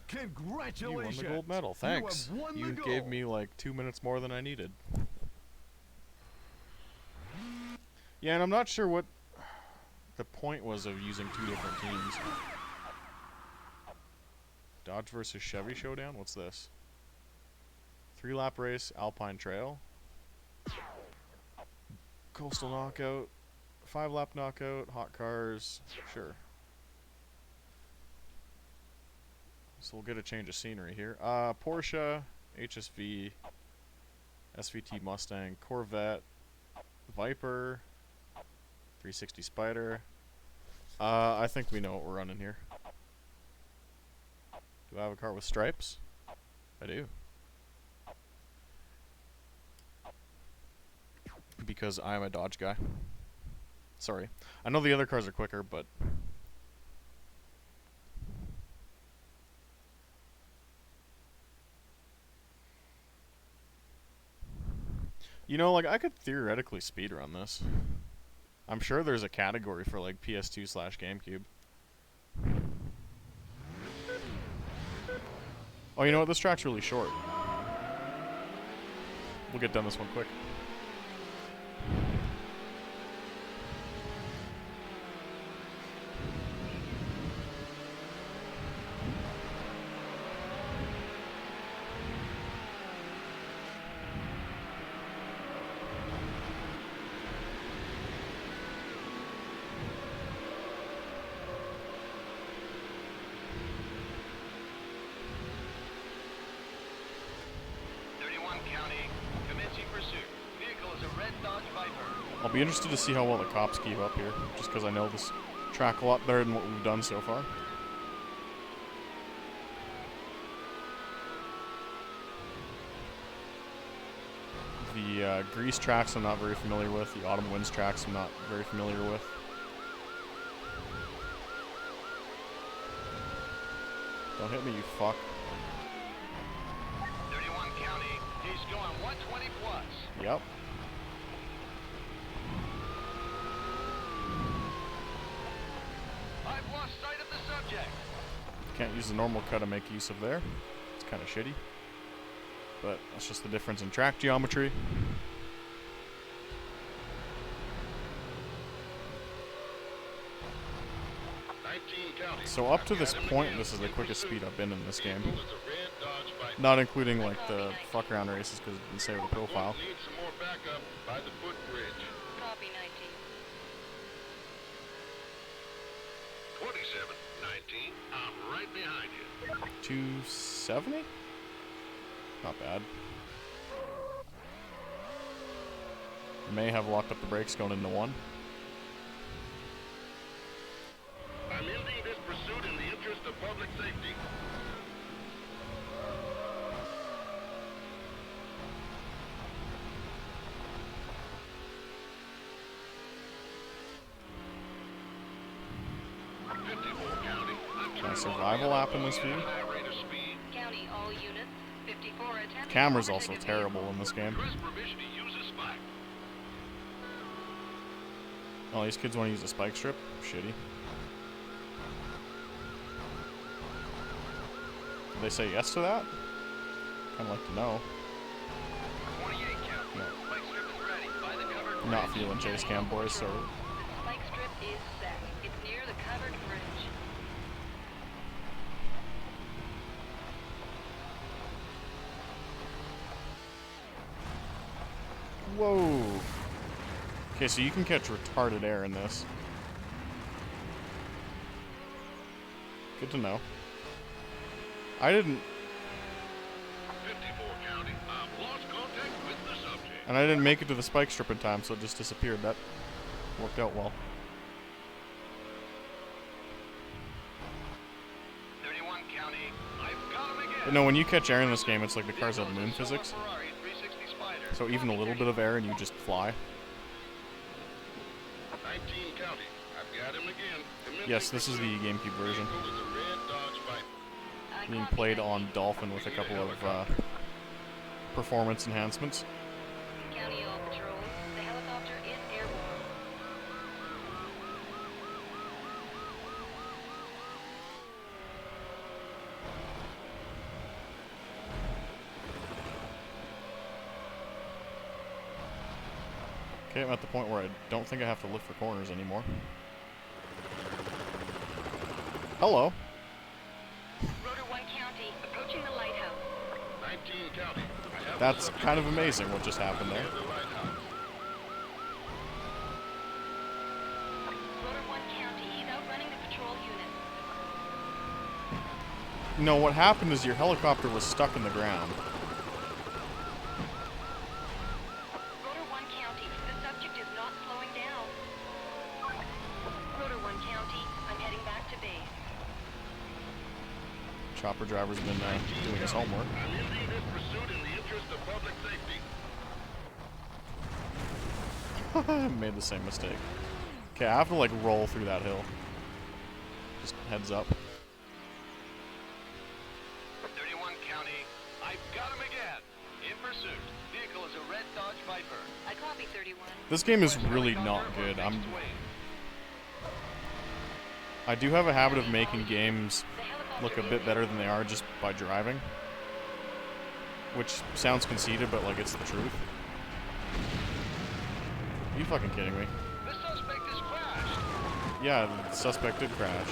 Congratulations! You won the gold medal. Thanks. You have won You the gave gold. me like 2 minutes more than I needed. Yeah, and I'm not sure what the point was of using two different teams. Dodge versus Chevy showdown? What's this? 3-lap race, Alpine Trail. Coastal knockout. 5-lap knockout, hot cars. Sure. So we'll get a change of scenery here. Porsche, HSV, SVT Mustang, Corvette, Viper, 360 Spider. I think we know what we're running here. Do I have a car with stripes? I do. Because I'm a Dodge guy. Sorry. I know the other cars are quicker, but... You know, like, I could theoretically speedrun this. I'm sure there's a category for, like, PS2/GameCube. Oh, you know what? This track's really short. We'll get done this one quick. I'll be interested to see how well the cops keep up here, just because I know this track a lot better than what we've done so far. The Grease tracks I'm not very familiar with, the Autumn Winds tracks I'm not very familiar with. Don't hit me, you fuck. 31 County, he's going 120 plus. Yep. I've lost sight of the subject. Can't use the normal cut to make use of there. It's kind of shitty. But that's just the difference in track geometry. So up to this point, this is the quickest speed I've been in this game. Not including like the fuck around races because it didn't say the profile. Need some more backup by the footbridge. Copy 19. 27-19, I'm right behind you. 270? Not bad. May have locked up the brakes going into one. I'm ending this pursuit in the interest of public safety. Can I survival lap in this view? County, all units. 54 attempts. Camera's also terrible in this game. Oh, these kids want to use a spike strip? Shitty. Did they say yes to that? Kinda like to know. 28 count. No. Spike strip is ready. By the covered Not bridge. feeling chase cam, boys, so... The spike strip is set. It's near the covered bridge. Whoa! Okay, so you can catch retarded air in this. Good to know. I didn't... 54 county. I've lost contact with the subject. And I didn't make it to the spike strip in time, so it just disappeared. That worked out well. 31 county. I've got him again. But no, when you catch air in this game, it's like the cars have moon Silver physics. Ferrari 360 Spider. So even a little bit of air and you just fly. 19 county. I've got him again. Commencing Yes, this is the pursuit. GameCube version. Vehicle is a red Dodge Viper. Being played on Dolphin with a couple of performance enhancements. County all patrols. The helicopter is airborne. Okay, I'm at the point where I don't think I have to look for corners anymore. Hello. Rotor 1 County, approaching the lighthouse. 19 county. I have That's the subject kind of amazing what just happened there. near the lighthouse. Rotor 1 County, he's outrunning the patrol unit. No, what happened is your helicopter was stuck in the ground. Rotor 1 County, the subject is not slowing down. Rotor 1 County, I'm heading back to base. Chopper driver's been doing his homework. I'm ending this pursuit in the interest of public safety. Made the same mistake. Okay, I have to like roll through that hill. Just heads up. 31 county. I've got him again. In pursuit. Vehicle is a red Dodge Viper. I copy 31. This game is really not good. I do have a habit of making games The helicopter look a is bit better than they are just by driving. Which sounds conceited, but like it's the truth. Are you fucking kidding me? The suspect is crashed. Yeah, the suspect did crash.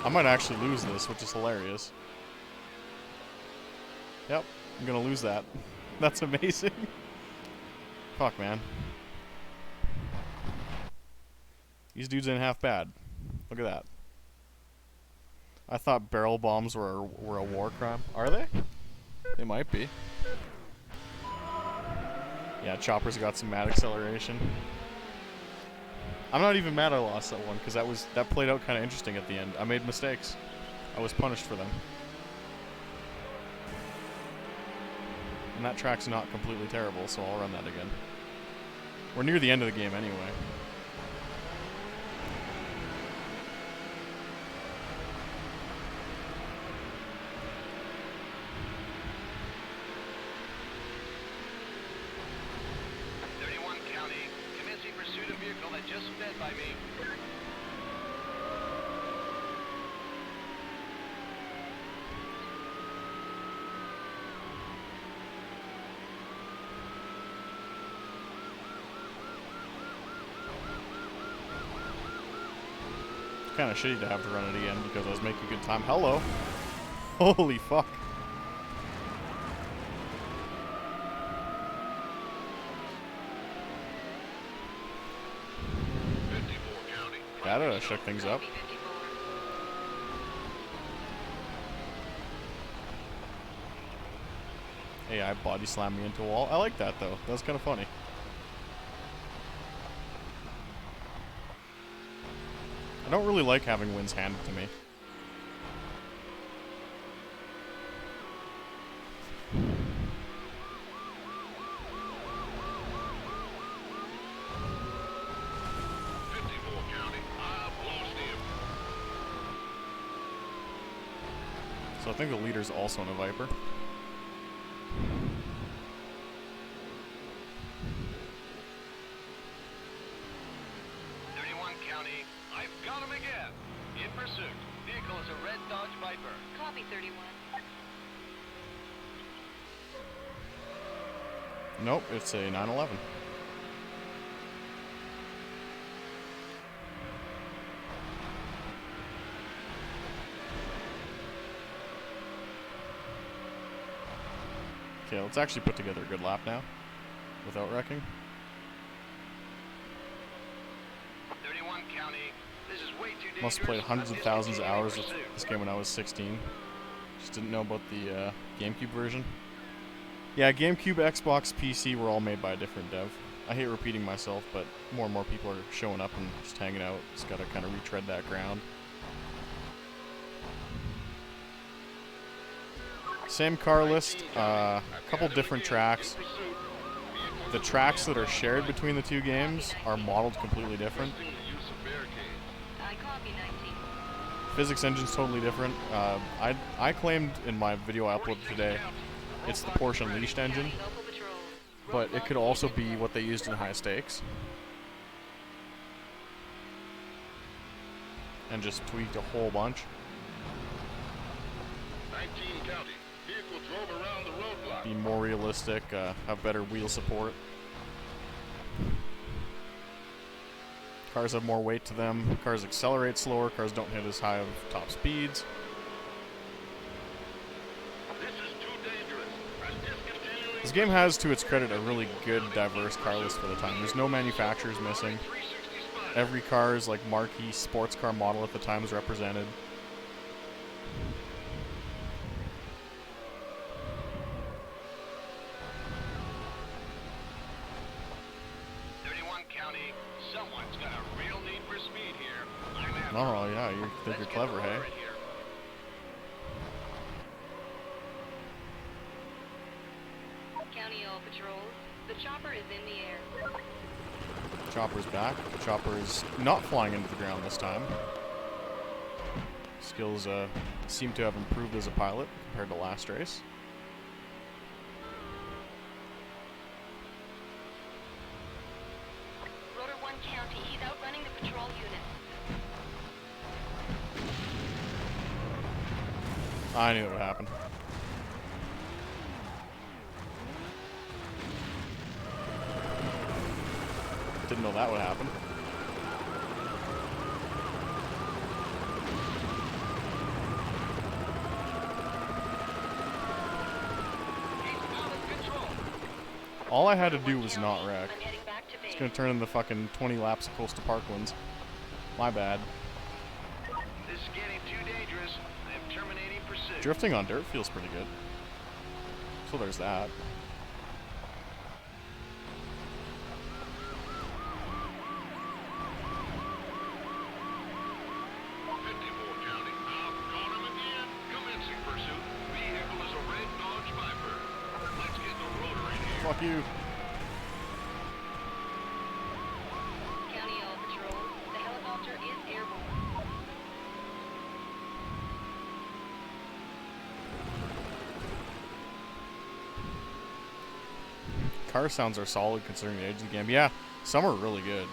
I might actually lose this, which is hilarious. Yep, I'm gonna lose that. That's amazing. Fuck, man. These dudes ain't half bad. Look at that. I thought barrel bombs were a war crime. Are they? They might be. Yeah, Chopper's got some mad acceleration. I'm not even mad I lost that one, because that played out kind of interesting at the end. I made mistakes. I was punished for them. And that track's not completely terrible, so I'll run that again. We're near the end of the game anyway. Pursuit of vehicle that just sped by me. It's kind of shitty to have to run it again because I was making good time. Hello. Holy fuck. That shook things up. Copy 54. AI body slammed me into a wall. I like that though. That was kind of funny. I don't really like having wins handed to me. So I think the leader's also in a Viper. In pursuit. Vehicle is a red Dodge Viper. Copy 31. Nope, it's a 911. Okay, let's actually put together a good lap now, without wrecking. 31 County. This is way too dangerous. Must have played hundreds of thousands of hours with this game when I was 16. Just didn't know about the GameCube version. Yeah, GameCube, Xbox, PC were all made by a different dev. I hate repeating myself, but more and more people are showing up and just hanging out. Just gotta kind of retread that ground. Same car list, couple different tracks. The tracks that are shared between the two games are modeled completely different. I copy 19. Physics engine's totally different. I claimed in my video I uploaded today, it's the Porsche Unleashed engine, Local patrols. but it could also be what they used in High Stakes. And just tweaked a whole bunch. 19 County. Vehicle drove around the roadblock. Be more realistic, have better wheel support. Cars have more weight to them. Cars accelerate slower. Cars don't hit as high of top speeds. This is too dangerous. I'm discontinuing. This game has, to its credit, a really good, diverse car list for the time. There's no manufacturers missing. 360 spot. Every car's like marquee sports car model at the time is represented. County, someone's got a real need for speed here. I'm after Oh yeah, you think Let's you're get clever, the hey? roller in here. County all patrols. The chopper is in the air. Chopper's back. Chopper's not flying into the ground this time. Skills seem to have improved as a pilot compared to last race. Rotor 1 County. He's outrunning the patrol unit. I knew it would happen. Didn't know that would happen. He's out of control. All I had to do was not wreck. I'm heading back to base. It's gonna turn into fucking 20 laps of Coastal Parklands. My bad. This is getting too dangerous. I am terminating pursuit. Drifting on dirt feels pretty good. So there's that. County. I've caught him again. Commencing pursuit. Vehicle is a red Dodge Viper. Let's get the rotor in here. Fuck you. County all patrols. The helicopter is airborne. Car sounds are solid considering the age of the game. Yeah, some are really good.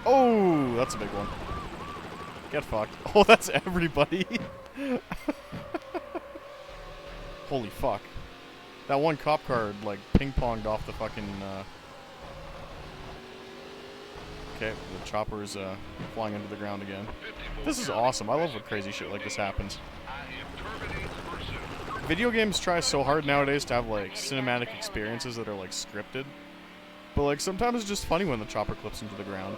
Oh, that's a big one. Get fucked. Oh, that's everybody. Holy fuck. That one cop car, like, ping-ponged off the fucking, Okay, the chopper's, flying into the ground again. This is awesome. I love when crazy shit like this happens. I am terminating pursuit. Video games try so hard nowadays to have, like, cinematic experiences that are, like, scripted. But, like, sometimes it's just funny when the chopper clips into the ground.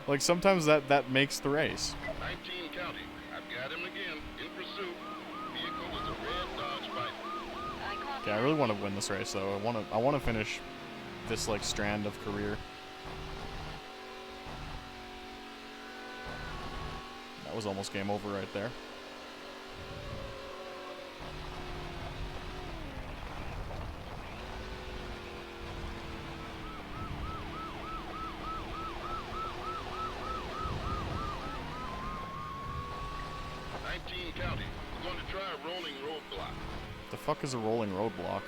Like, sometimes that makes the race. 19 County. I've got him again. In pursuit. Vehicle is a red Dodge Viper. I copy. Okay, I really want to win this race, though. I want to finish this, like, strand of career. That was almost game over right there. County. We're going to try a rolling roadblock. The fuck is a rolling roadblock?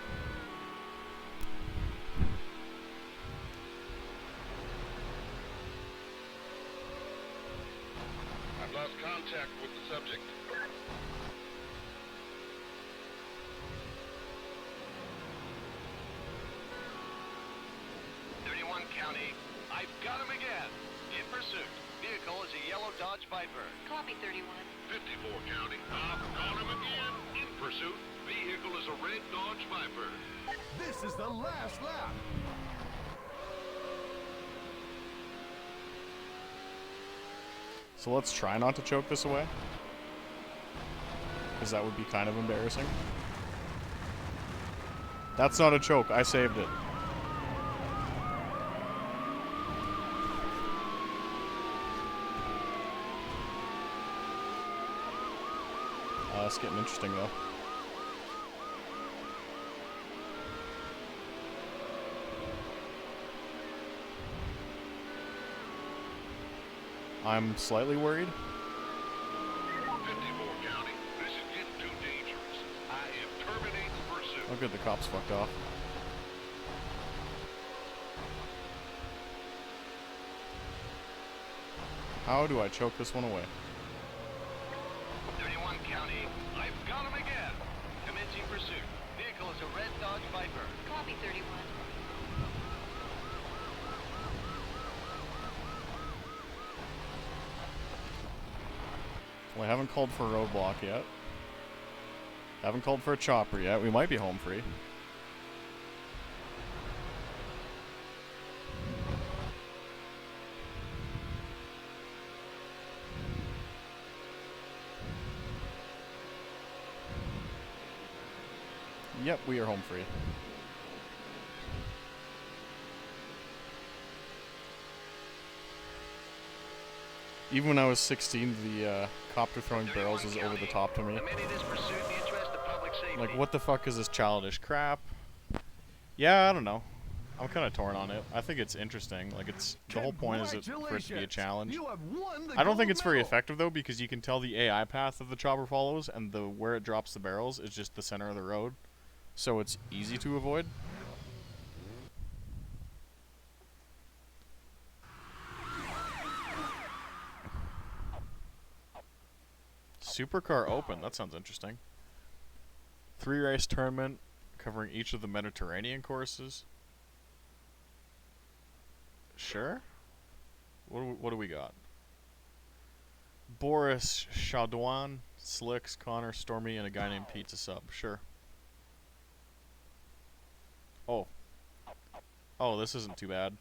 lost contact with the subject. County, I've got him again. In pursuit. Vehicle is a yellow Dodge Viper. Copy 31. 54 County, I've got him again. In pursuit. Vehicle is a red Dodge Viper. This is the last lap. So let's try not to choke this away, because that would be kind of embarrassing. That's not a choke. I saved it. It's getting interesting though. I'm slightly worried. 54 County, this is getting too dangerous. I am terminating pursuit. Oh good, the cops fucked off. How do I choke this one away? 31 County, I've got him again. Commencing pursuit. Vehicle is a red Dodge Viper. Copy 31. Well, I haven't called for a roadblock yet. Haven't called for a chopper yet. We might be home free. Yep, we are home free. Even when I was 16, the copter throwing barrels was over the top to me. Like, what the fuck is this childish crap? Yeah, I don't know. I'm kind of torn on it. I think it's interesting. Like, it's the whole point is for it to be a challenge. You have won the I don't think gold it's very medal. effective though, because you can tell the AI path that the chopper follows, and the where it drops the barrels is just the center of the road, so it's easy to avoid. Supercar Open, that sounds interesting. 3-race tournament covering each of the Mediterranean courses. Sure. What do we got? Boris, Shadwan, Slicks, Connor, Stormy, and a guy named Pizza Sub. Sure. Oh. Oh, this isn't too bad.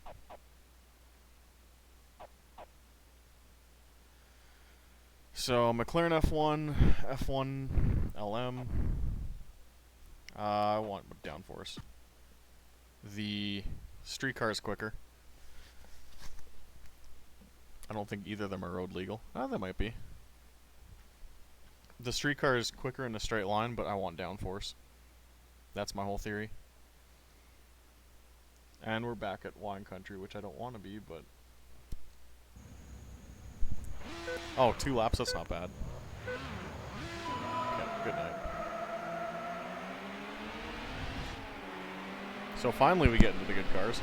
So, McLaren F1, F1 LM. I want downforce. The street car is quicker. I don't think either of them are road legal. Oh, they might be. The street car is quicker in a straight line, but I want downforce. That's my whole theory. And we're back at wine country, which I don't want to be, but... Oh, 2 laps, that's not bad. Okay, good night. So finally we get into the good cars.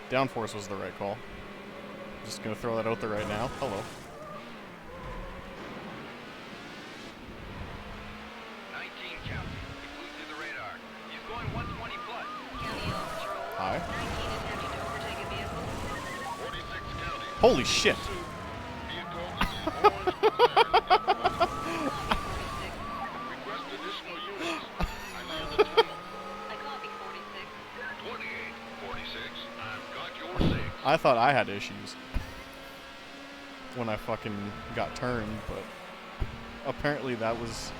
Downforce was the right call. Just gonna throw that out there right now. Hello. 19 County, he flew through the radar. He's going 120 plus. County on patrol. Hi. 19 attempting to overtake a vehicle. 46 County. Holy shit! Vehicle is the orange McLaren. Copy 46. Request additional units. I near the tunnel. I copy 46. 28, 46. I've got your 6. I thought I had issues when I fucking got turned, but apparently that was...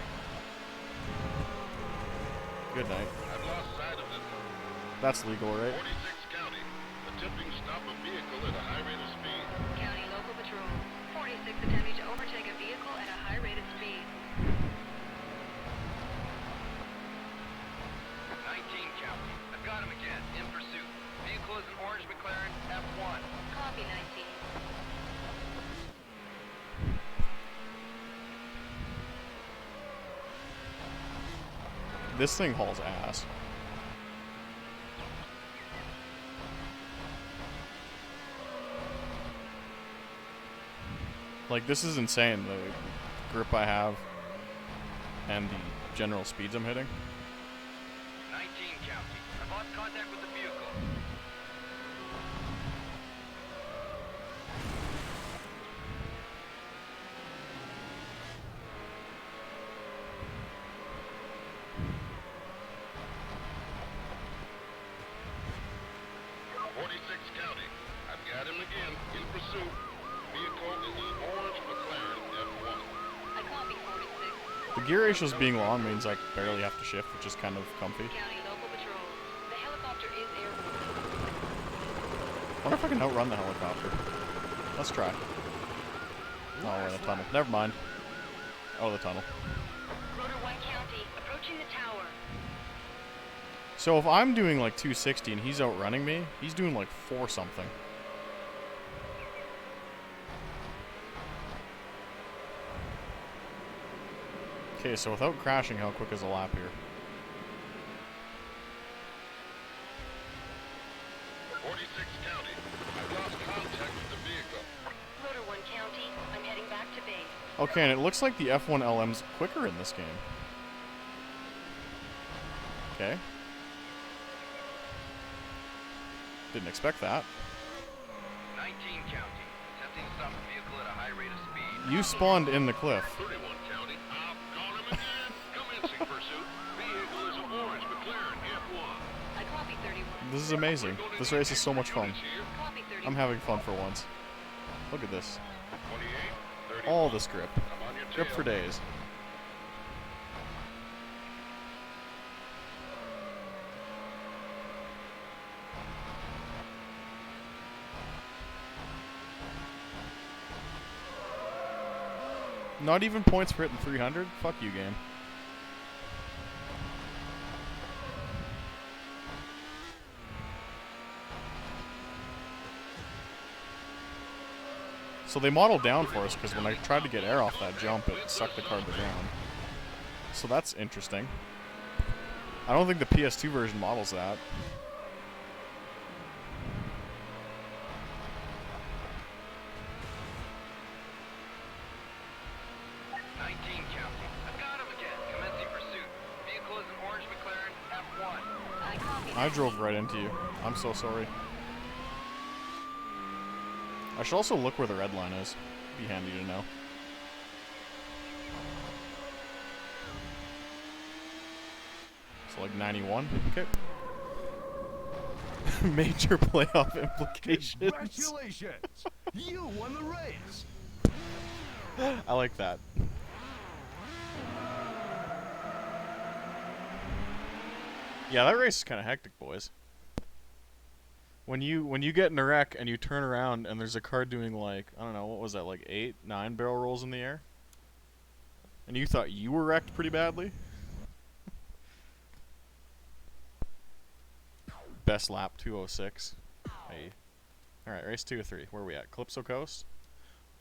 Good night. I've lost sight of them. That's legal, right? 46 County, attempting to stop a vehicle at a high rate of speed. County local patrol. 46 attempting to overtake a vehicle at a high rate of speed. 19 County, I've got him again, in pursuit. Vehicle is an orange McLaren F1. Copy 19. this thing hauls ass. Like, this is insane, the grip I have and the general speeds I'm hitting. 19 county. I've lost contact with the vehicle. County. I've got him again, in pursuit. Vehicle is an orange McLaren F1. I copy 46. The gear ratios being long means I barely have to shift, which is kind of comfy. County local patrol. The helicopter is airborne. I wonder if I can outrun the helicopter. Let's try. Oh, we're in the tunnel. Never mind. Oh, the tunnel. Rotor 1 County, approaching the tower. So if I'm doing like 260 and he's outrunning me, he's doing like 4 something. Okay, so without crashing, how quick is a lap here? 46 County. I've lost contact with the vehicle. Rotor 1 County, I'm heading back to base. Okay, and it looks like the F1 LM's quicker in this game. Okay. Didn't expect that. 19 County. Attempting to stop the vehicle at a high rate of speed. You spawned in the cliff. 31 County. I've got him again. Commencing pursuit. Vehicle is an orange McLaren F1. I copy 31. This is amazing. This race is so much fun. Copy 31. I'm having fun for once. Look at this. 28, 30. All this grip. I'm on your Grip tail. for days. Not even points for hitting 300? Fuck you, game. So they modeled down for us because when I tried to get air off that jump, it sucked the car to the ground. So that's interesting. I don't think the PS2 version models that. I drove right into you. I'm so sorry. I should also look where the red line is. Be handy to know. So like 91. Okay. Major playoff implications. Congratulations! You won the race! I like that. Yeah, that race is kind of hectic, boys. When you get in a wreck and you turn around and there's a car doing like, I don't know, what was that, like 8, 9 barrel rolls in the air? And you thought you were wrecked pretty badly? Best lap 206. Hey. Alright, race 2 or 3. Where are we at? Calypso Coast?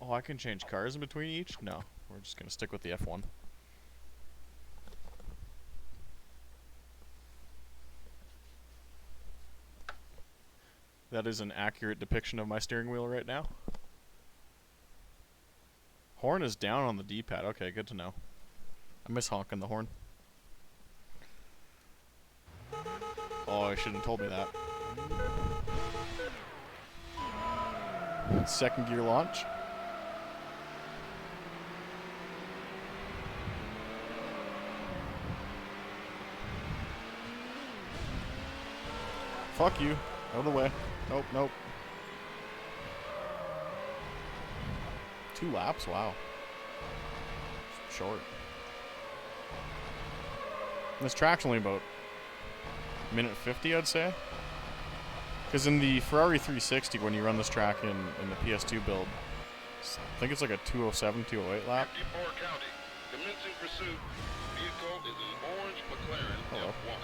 Oh, I can change cars in between each? No. We're just gonna stick with the F1. That is an accurate depiction of my steering wheel right now. Horn is down on the D-pad. Okay, good to know. I miss honking the horn. Oh, I shouldn't have told me that. Second gear launch. Fuck you. Out of the way. Nope, nope. 2 laps? Wow. Short. This track's only about a minute 50, I'd say. Because in the Ferrari 360, when you run this track in the PS2 build, I think it's like a 207, 208 lap. 54 County. Commencing pursuit. Vehicle is an orange McLaren Hello. F1.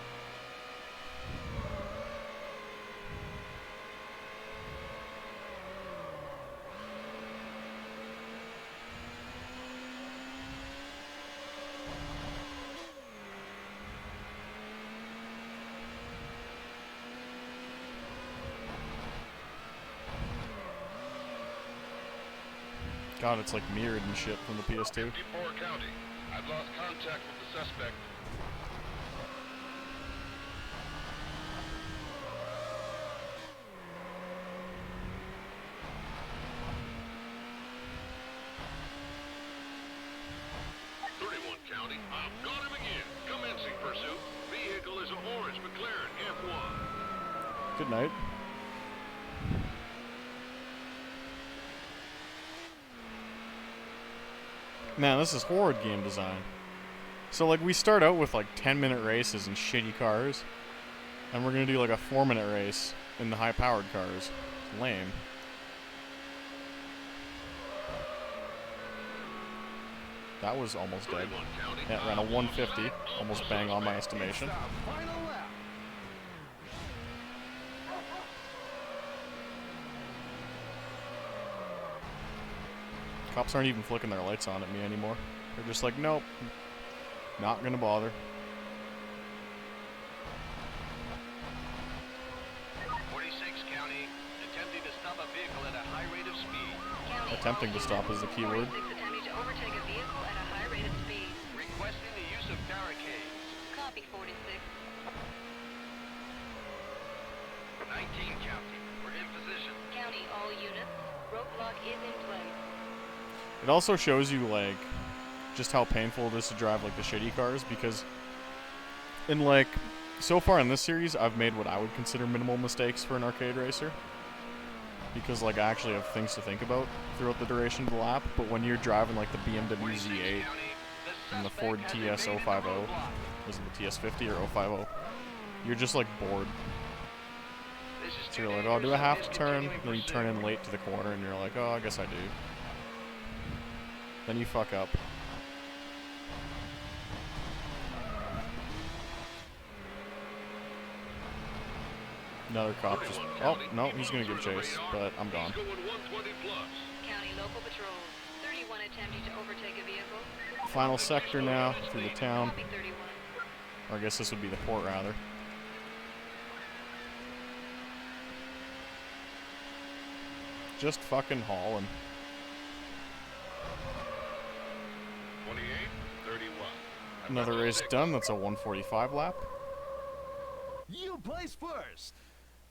God, it's like mirrored and shit from the PS2. 54 County. I've lost contact with the suspect. County, I've got him again. Commencing pursuit. Vehicle is an orange McLaren F1. Good night. Man, this is horrid game design. So, like, we start out with, like, 10-minute races in shitty cars. And we're gonna do, like, a 4-minute race in the high-powered cars. It's lame. That was almost dead. Yeah, it ran a 150. Almost bang on my estimation. Final lap. Cops aren't even flicking their lights on at me anymore. They're just like, nope. Not gonna bother. 46 County, attempting to stop a vehicle at a high rate of speed. County, Attempting to stop is the key word. 46 attempting to overtake a vehicle at a high rate of speed. Requesting the use of barricades. Copy 46. 19 County, we're in position. County, all units. Roadblock is in place. It also shows you, like, just how painful it is to drive, like, the shitty cars, because in, like, so far in this series, I've made what I would consider minimal mistakes for an arcade racer. Because, like, I actually have things to think about throughout the duration of the lap, but when you're driving, like, the BMW Z8 and the Ford TS050, was it the TS50 or 050, you're just, like, bored. So you're like, oh, do I have to turn? And then you turn in late to the corner, and you're like, oh, I guess I do. Then you fuck up. Another cop just... Oh, no, he's gonna give chase, but I'm gone. County, local patrol. 31 attempting to overtake a vehicle. Final sector now, through the town. Copy 31. Or I guess this would be the port, rather. Just fucking hauling. 28, 31. Another race done, that's a 145 lap. You place first.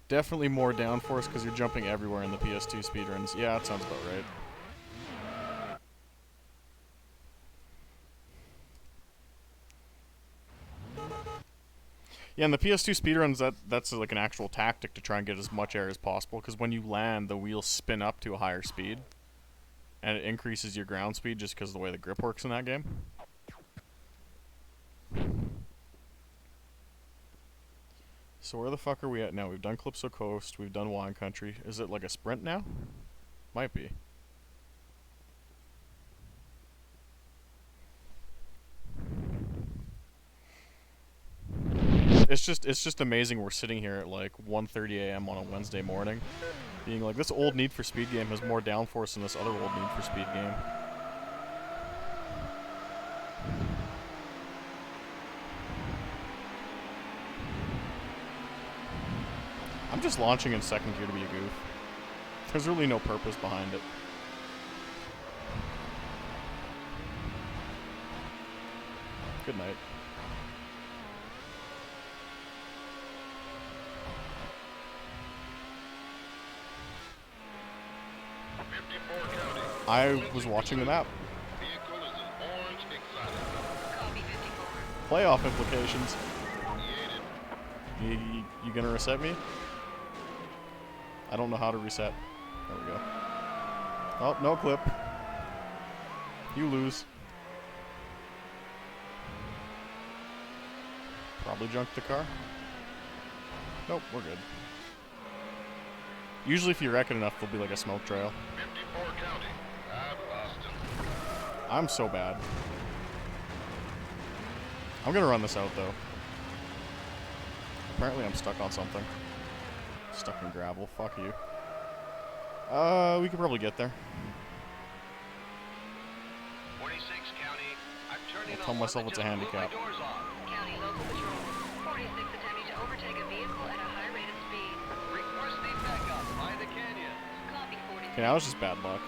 Definitely more downforce because you're jumping everywhere in the PS2 speedruns. Yeah, that sounds about right. Yeah, in the PS2 speedruns, that's like an actual tactic to try and get as much air as possible, because when you land, the wheels spin up to a higher speed, and it increases your ground speed just because of the way the grip works in that game. So where the fuck are we at now? We've done Calypso Coast, we've done Wine Country. Is it like a sprint now? Might be. It's just amazing we're sitting here at like 1:30 a.m. on a Wednesday morning, being like, this old Need for Speed game has more downforce than this other old Need for Speed game. I'm just launching in second gear to be a goof. There's really no purpose behind it. Good night. I was watching the map. Vehicle is an orange exotic. Copy 54. Playoff implications. He ate it. You gonna reset me? I don't know how to reset. There we go. Oh, no clip. You lose. Probably junked the car. Nope, we're good. Usually if you wreck it enough, there'll be like a smoke trail. 54 County. I've lost him. I'm so bad. I'm gonna run this out though. Apparently I'm stuck on something. Stuck in gravel. Fuck you. We could probably get there. 46 County. I'm turning I'll tell myself it's a handicap. County, local patrol. 46 attempting to overtake a vehicle at a high rate of speed. Requesting backup by the canyon. Copy 46. Okay, that was just bad luck.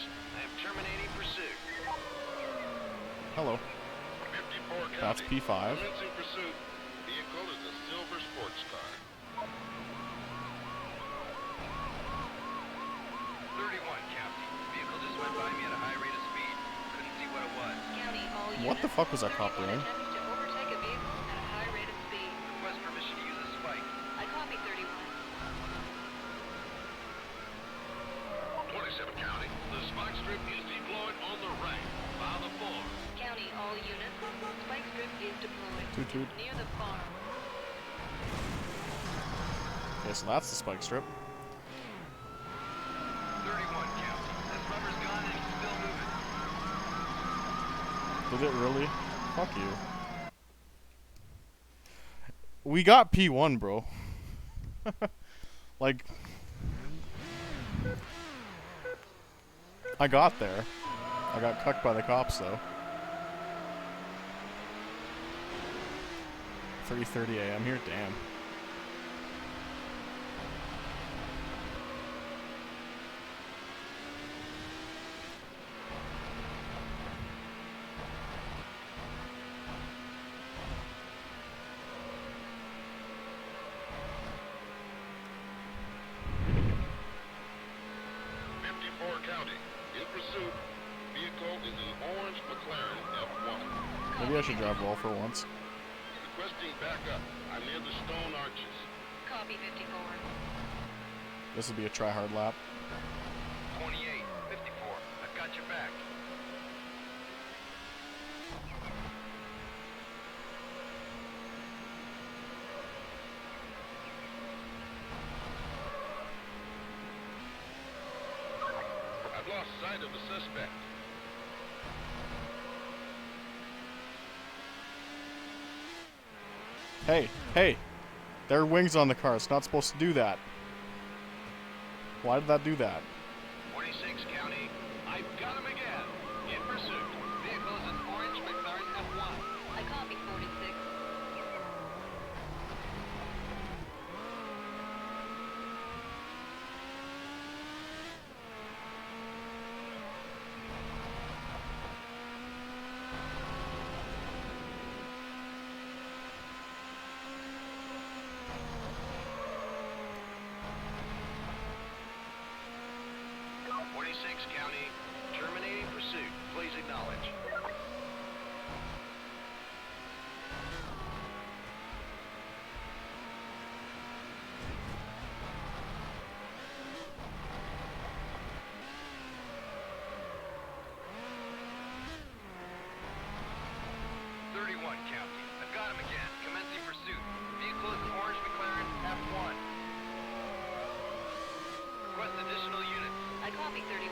I am terminating pursuit. Hello. 54 That's County. P5. Commencing pursuit. Vehicle is a silver sports car. 31 County. Vehicle just went by me at a high rate of speed. Couldn't see what it was. County, all What the units. fuck was that cop 31 doing? attempting to overtake a vehicle at a high rate of speed. Request permission to use a spike. I copy 31. 27 County. The spike strip is deployed on the right. File the form. County, all units. Spike strip is deployed. Toot toot. Near the farm. Okay, so that's the spike strip. 31 County. This rubber's gone and he's still moving. Did it really? Fuck you. We got P1, bro. Like, I got there. I got cucked by the cops, though. 3:30 a.m. here, damn. County. In pursuit. Vehicle is an orange McLaren F1. Maybe I should drive well for once. Requesting backup. I'm near the stone arches. Copy 54. This will be a try-hard lap. 28, 54. I've got your back. I've lost sight of the suspect. Hey, hey! There are wings on the car. It's not supposed to do that. Why did that do that? 26 County. I've got him again. In pursuit. Vehicle is an orange McLaren F1. I copy 46. County, terminating pursuit. Please acknowledge. County. I've got him again. Commencing pursuit. Vehicle is an orange McLaren F1. Request additional units. I copy 31.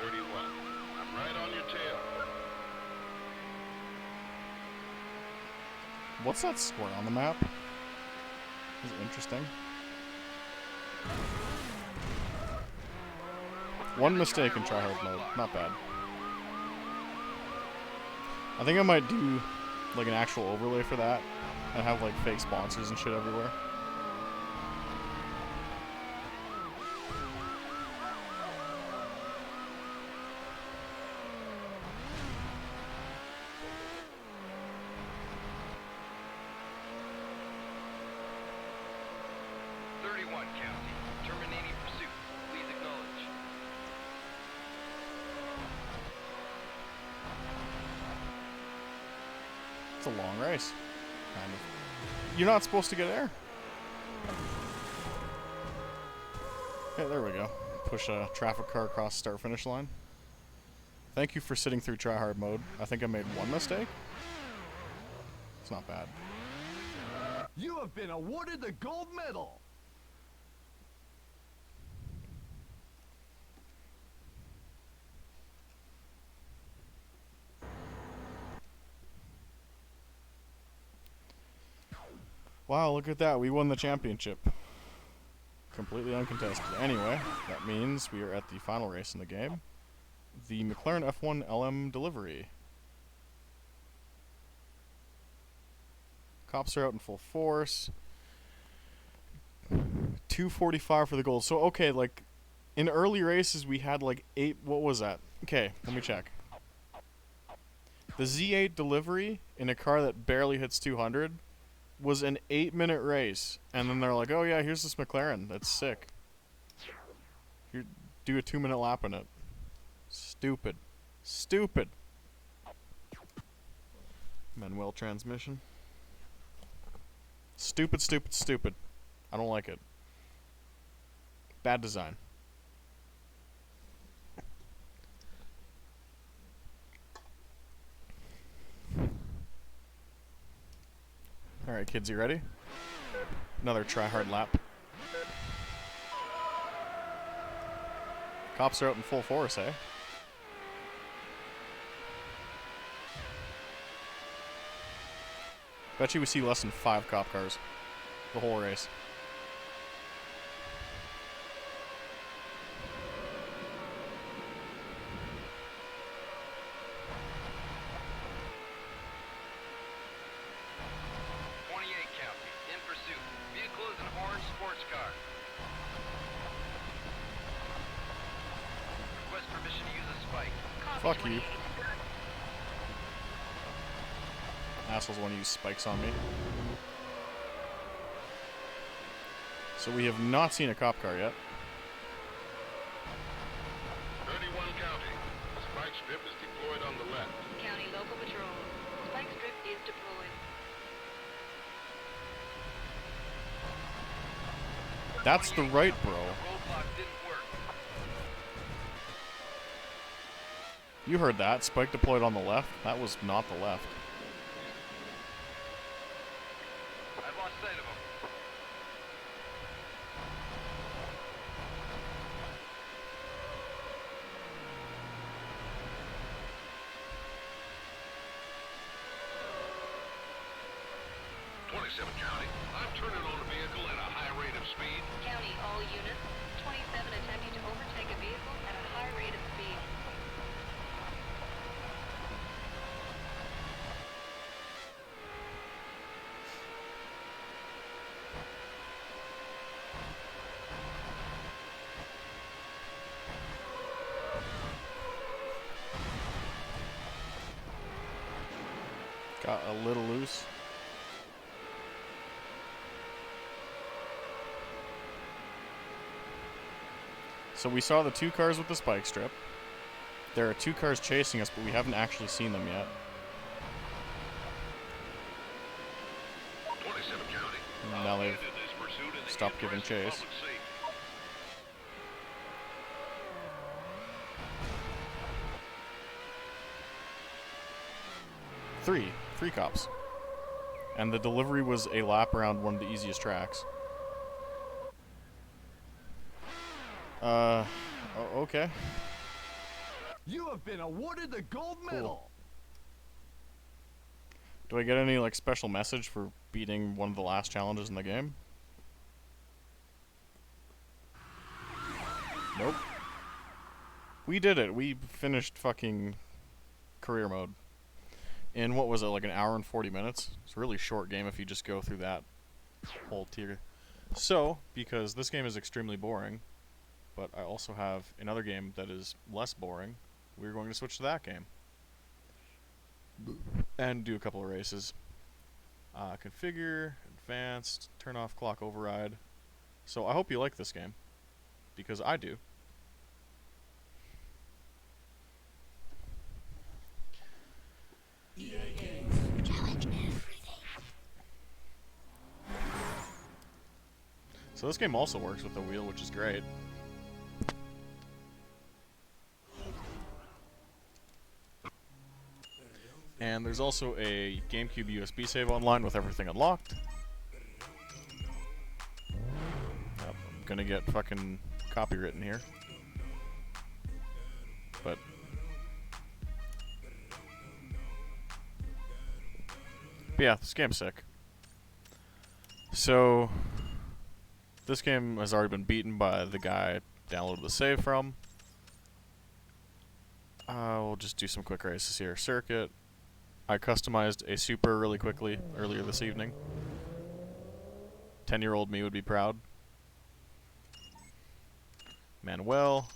31. I'm right on your tail. What's that square on the map? This is interesting. One mistake in tryhard mode. Not bad. I think I might do like an actual overlay for that and have like fake sponsors and shit everywhere. County, terminating pursuit. Please acknowledge. It's a long race. Kind of. You're not supposed to get air. Okay, there we go. Push a traffic car across the start-finish line. Thank you for sitting through tryhard mode. I think I made one mistake. It's not bad. You have been awarded the gold medal. Wow, look at that. We won the championship. Completely uncontested. Anyway, that means we are at the final race in the game. The McLaren F1 LM delivery. Cops are out in full force. 245 for the gold. So, okay, like, in early races, we had, like, 8... What was that? Okay, let me check. The Z8 delivery in a car that barely hits 200 was an 8-minute race. And then they're like, oh, yeah, here's this McLaren. That's sick. You do a 2-minute lap in it. Stupid. Stupid. Manuel transmission. Stupid, stupid, stupid. I don't like it. Bad design. Alright, kids, you ready? Another try-hard lap. Cops are out in full force, eh? Bet you we see less than 5 cop cars the whole race. Fuck you. Assholes want to use spikes on me. So we have not seen a cop car yet. 31 counting. The spike strip is deployed on the left. County local patrol. Spike strip is deployed. That's the right, bro. Roadblock didn't work. You heard that. Spike deployed on the left. That was not the left. I've lost sight of him. County. I'm turning on a vehicle at a high rate of speed. County, all units. 27 attempting to overtake a vehicle at a high rate of speed. Got a little loose. So we saw the 2 cars with the spike strip. There are 2 cars chasing us, but we haven't actually seen them yet. 27 County. Now they've stopped giving chase. Three cops. And the delivery was a lap around one of the easiest tracks. Okay. You have been awarded the gold medal. Do I get any, like, special message for beating one of the last challenges in the game? Nope. We did it. We finished fucking career mode. In, what was it, like an hour and 40 minutes? It's a really short game if you just go through that whole tier. So, because this game is extremely boring, but I also have another game that is less boring, we're going to switch to that game. And do a couple of races. Configure, advanced, turn off clock override. So I hope you like this game, because I do. So this game also works with the wheel, which is great. And there's also a GameCube USB save online with everything unlocked. I'm gonna get fucking copywritten here. But yeah, this game's sick. So this game has already been beaten by the guy I downloaded the save from. We'll just do some quick races here. Circuit. I customized a Super really quickly earlier this evening. 10-year-old me would be proud. Manuel.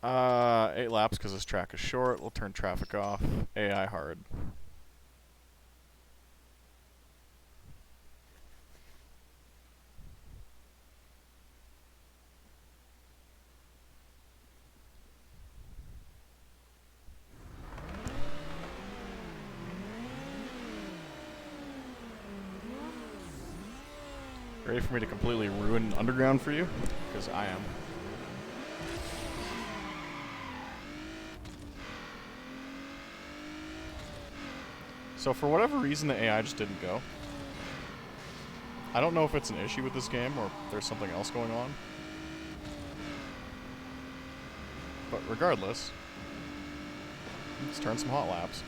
8 laps because this track is short. We'll turn traffic off. AI hard. Ready for me to completely ruin Underground for you? Because I am. So for whatever reason, the AI just didn't go. I don't know if it's an issue with this game or if there's something else going on. But regardless, let's turn some hot laps.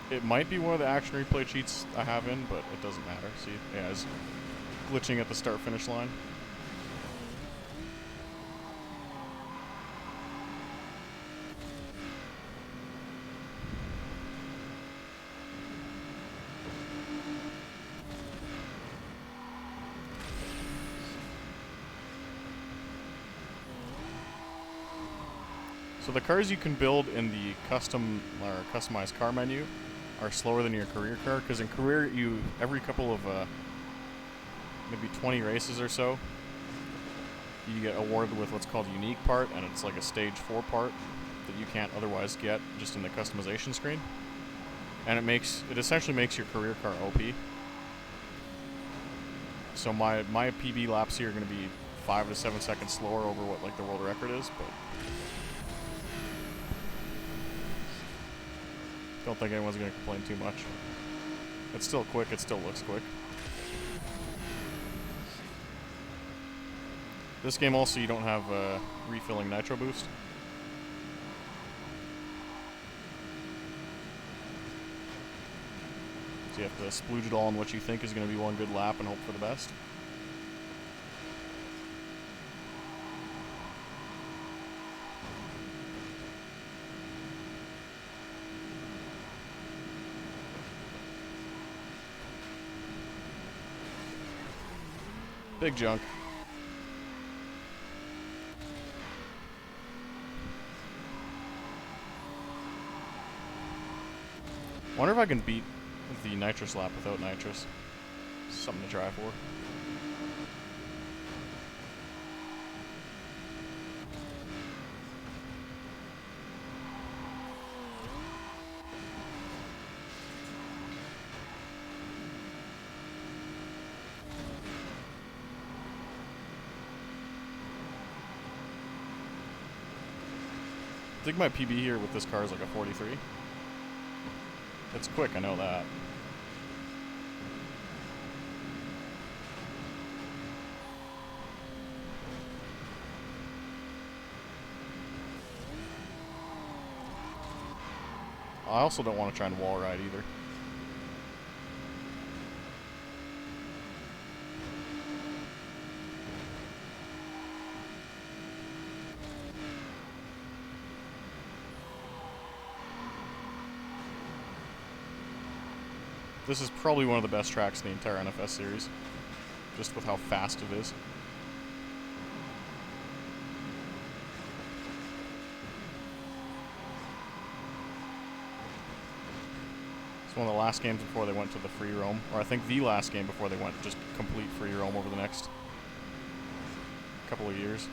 It might be one of the action replay cheats I have in, but it doesn't matter. See, yeah, it's glitching at the start-finish line. So the cars you can build in the custom or customized car menu are slower than your career car, because in career you every couple of maybe 20 races or so you get awarded with what's called unique part, and it's like a stage 4 part that you can't otherwise get just in the customization screen, and it essentially makes your career car OP. So my PB laps here are going to be 5 to 7 seconds slower over what like the world record is, but don't think anyone's going to complain too much. It's still quick, it still looks quick. This game also, you don't have refilling nitro boost. So you have to splooge it all on what you think is going to be one good lap and hope for the best. Big junk. Wonder if I can beat the nitrous lap without nitrous. Something to try for. I think my PB here with this car is like a 43. It's quick, I know that. I also don't want to try and wall ride either. This is probably one of the best tracks in the entire NFS series, just with how fast it is. It's one of the last games before they went to the free roam, or I think the last game before they went just complete free roam over the next couple of years.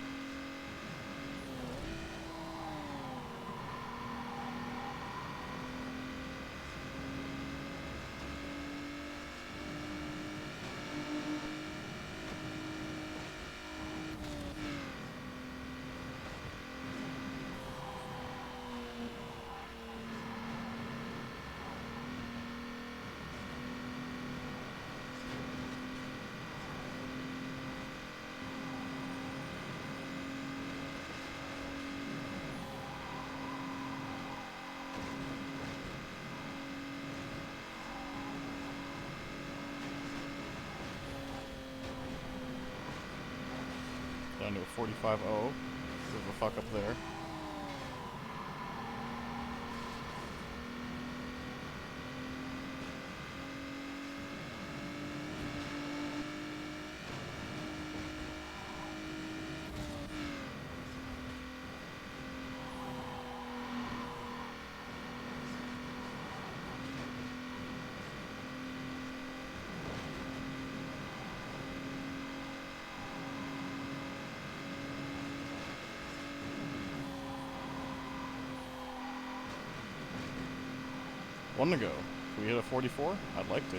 Down to a 45.0. Bit of a fuck up there. One to go. Can we hit a 44? I'd like to.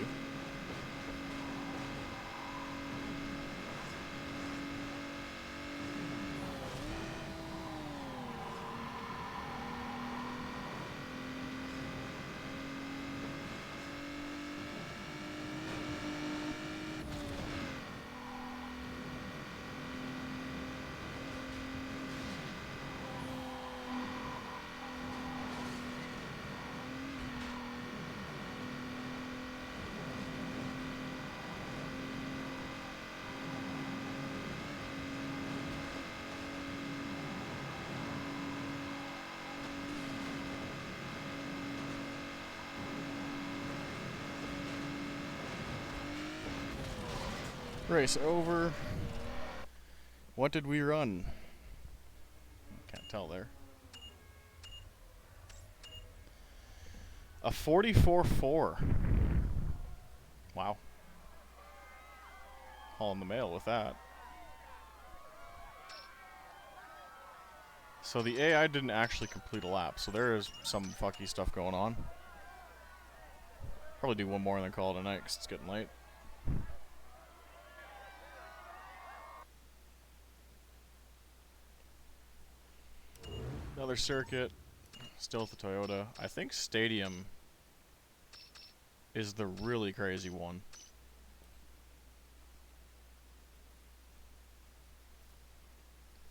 Race over. What did we run? Can't tell there. A 44.4. Wow. Hauling the mail with that. So the AI didn't actually complete a lap, so there is some fucky stuff going on. Probably do one more and then call it a night because it's getting late. Another circuit. Still at the Toyota. I think Stadium is the really crazy one.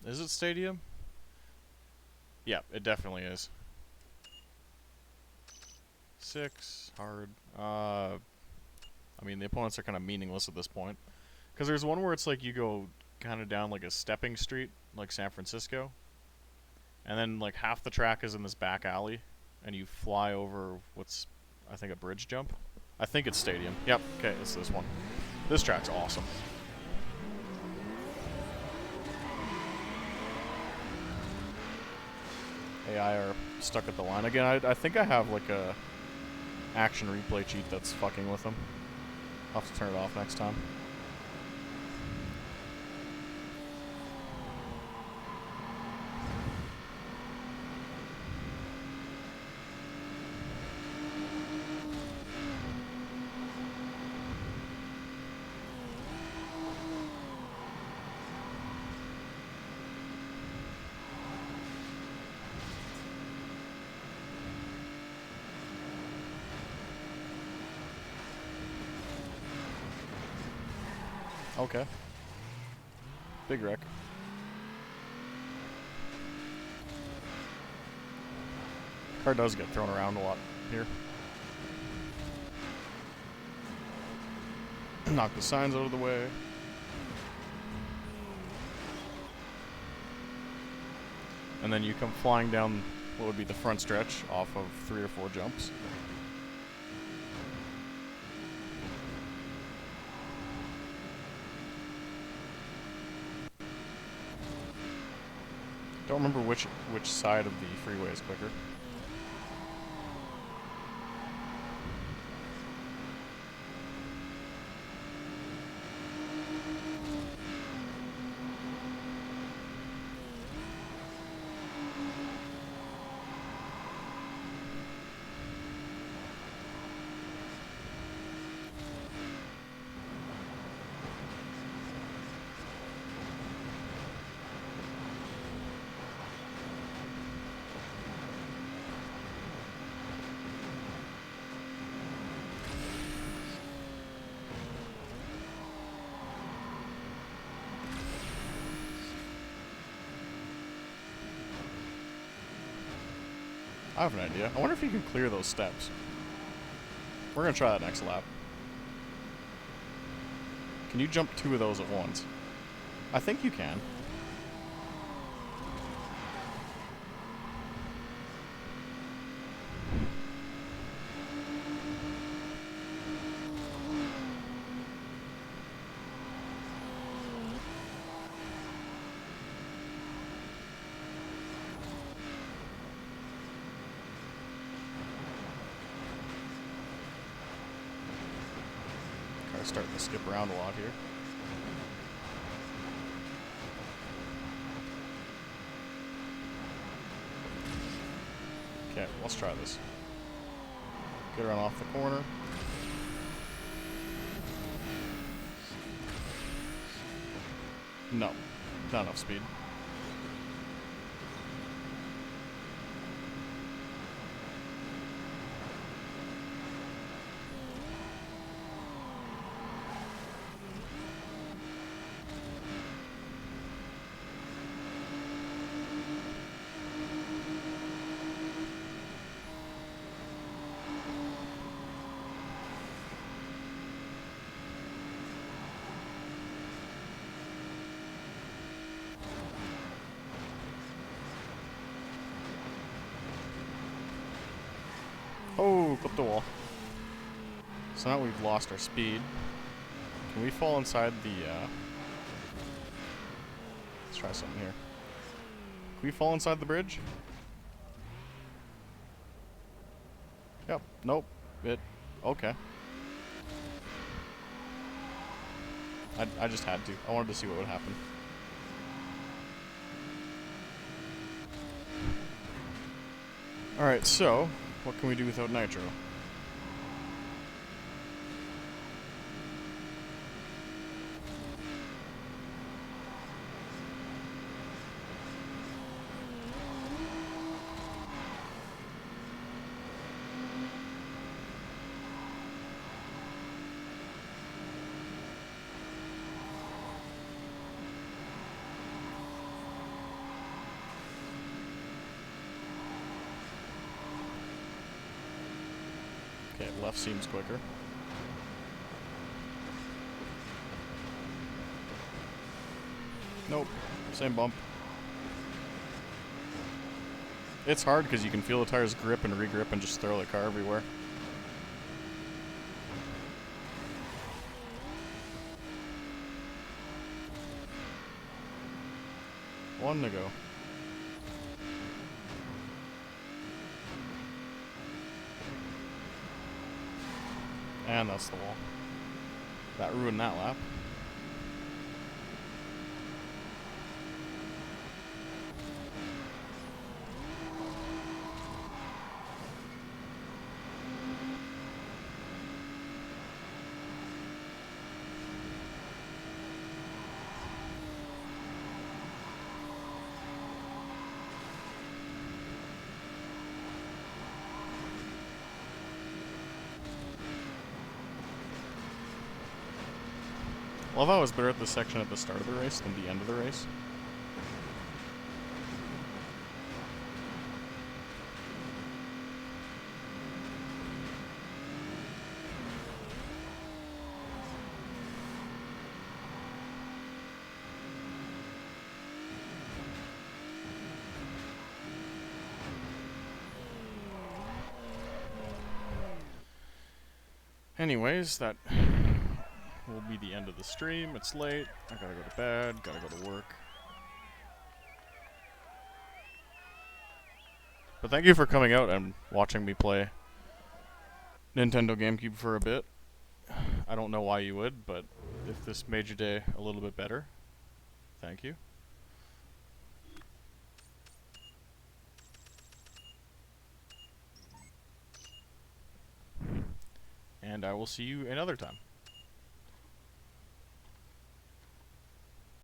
Is it Stadium? Yeah, it definitely is. 6, hard. I mean, the opponents are kind of meaningless at this point. Because there's one where it's like you go kind of down like a stepping street, like San Francisco. And then like half the track is in this back alley. And you fly over what's, I think, a bridge jump. I think it's Stadium. Yep, okay, it's this one. This track's awesome. AI are stuck at the line again. I think I have like a action replay cheat that's fucking with them. I'll have to turn it off next time. Okay. Big wreck. Car does get thrown around a lot here. Knock the signs out of the way. And then you come flying down what would be the front stretch off of 3 or 4 jumps. Don't remember which side of the freeway is quicker. I have an idea. I wonder if you can clear those steps. We're gonna try that next lap. Can you jump 2 of those at once? I think you can. starting to skip around a lot here. Okay, let's try this. Get around off the corner. No, not enough speed. Oh, clip the wall. So now we've lost our speed. Can we fall inside the, let's try something here. Can we fall inside the bridge? Yep. Nope. Okay. I just had to. I wanted to see what would happen. Alright, so, what can we do without nitro? Okay, left seems quicker. Nope, same bump. It's hard because you can feel the tires grip and re-grip and just throw the car everywhere. One to go. And that's the wall. That ruined that lap. Love how I was better at this section at the start of the race than the end of the race. Anyways, that will be the end of the stream. It's late. I gotta go to bed. Gotta go to work. But thank you for coming out and watching me play Nintendo GameCube for a bit. I don't know why you would, but if this made your day a little bit better, thank you. And I will see you another time.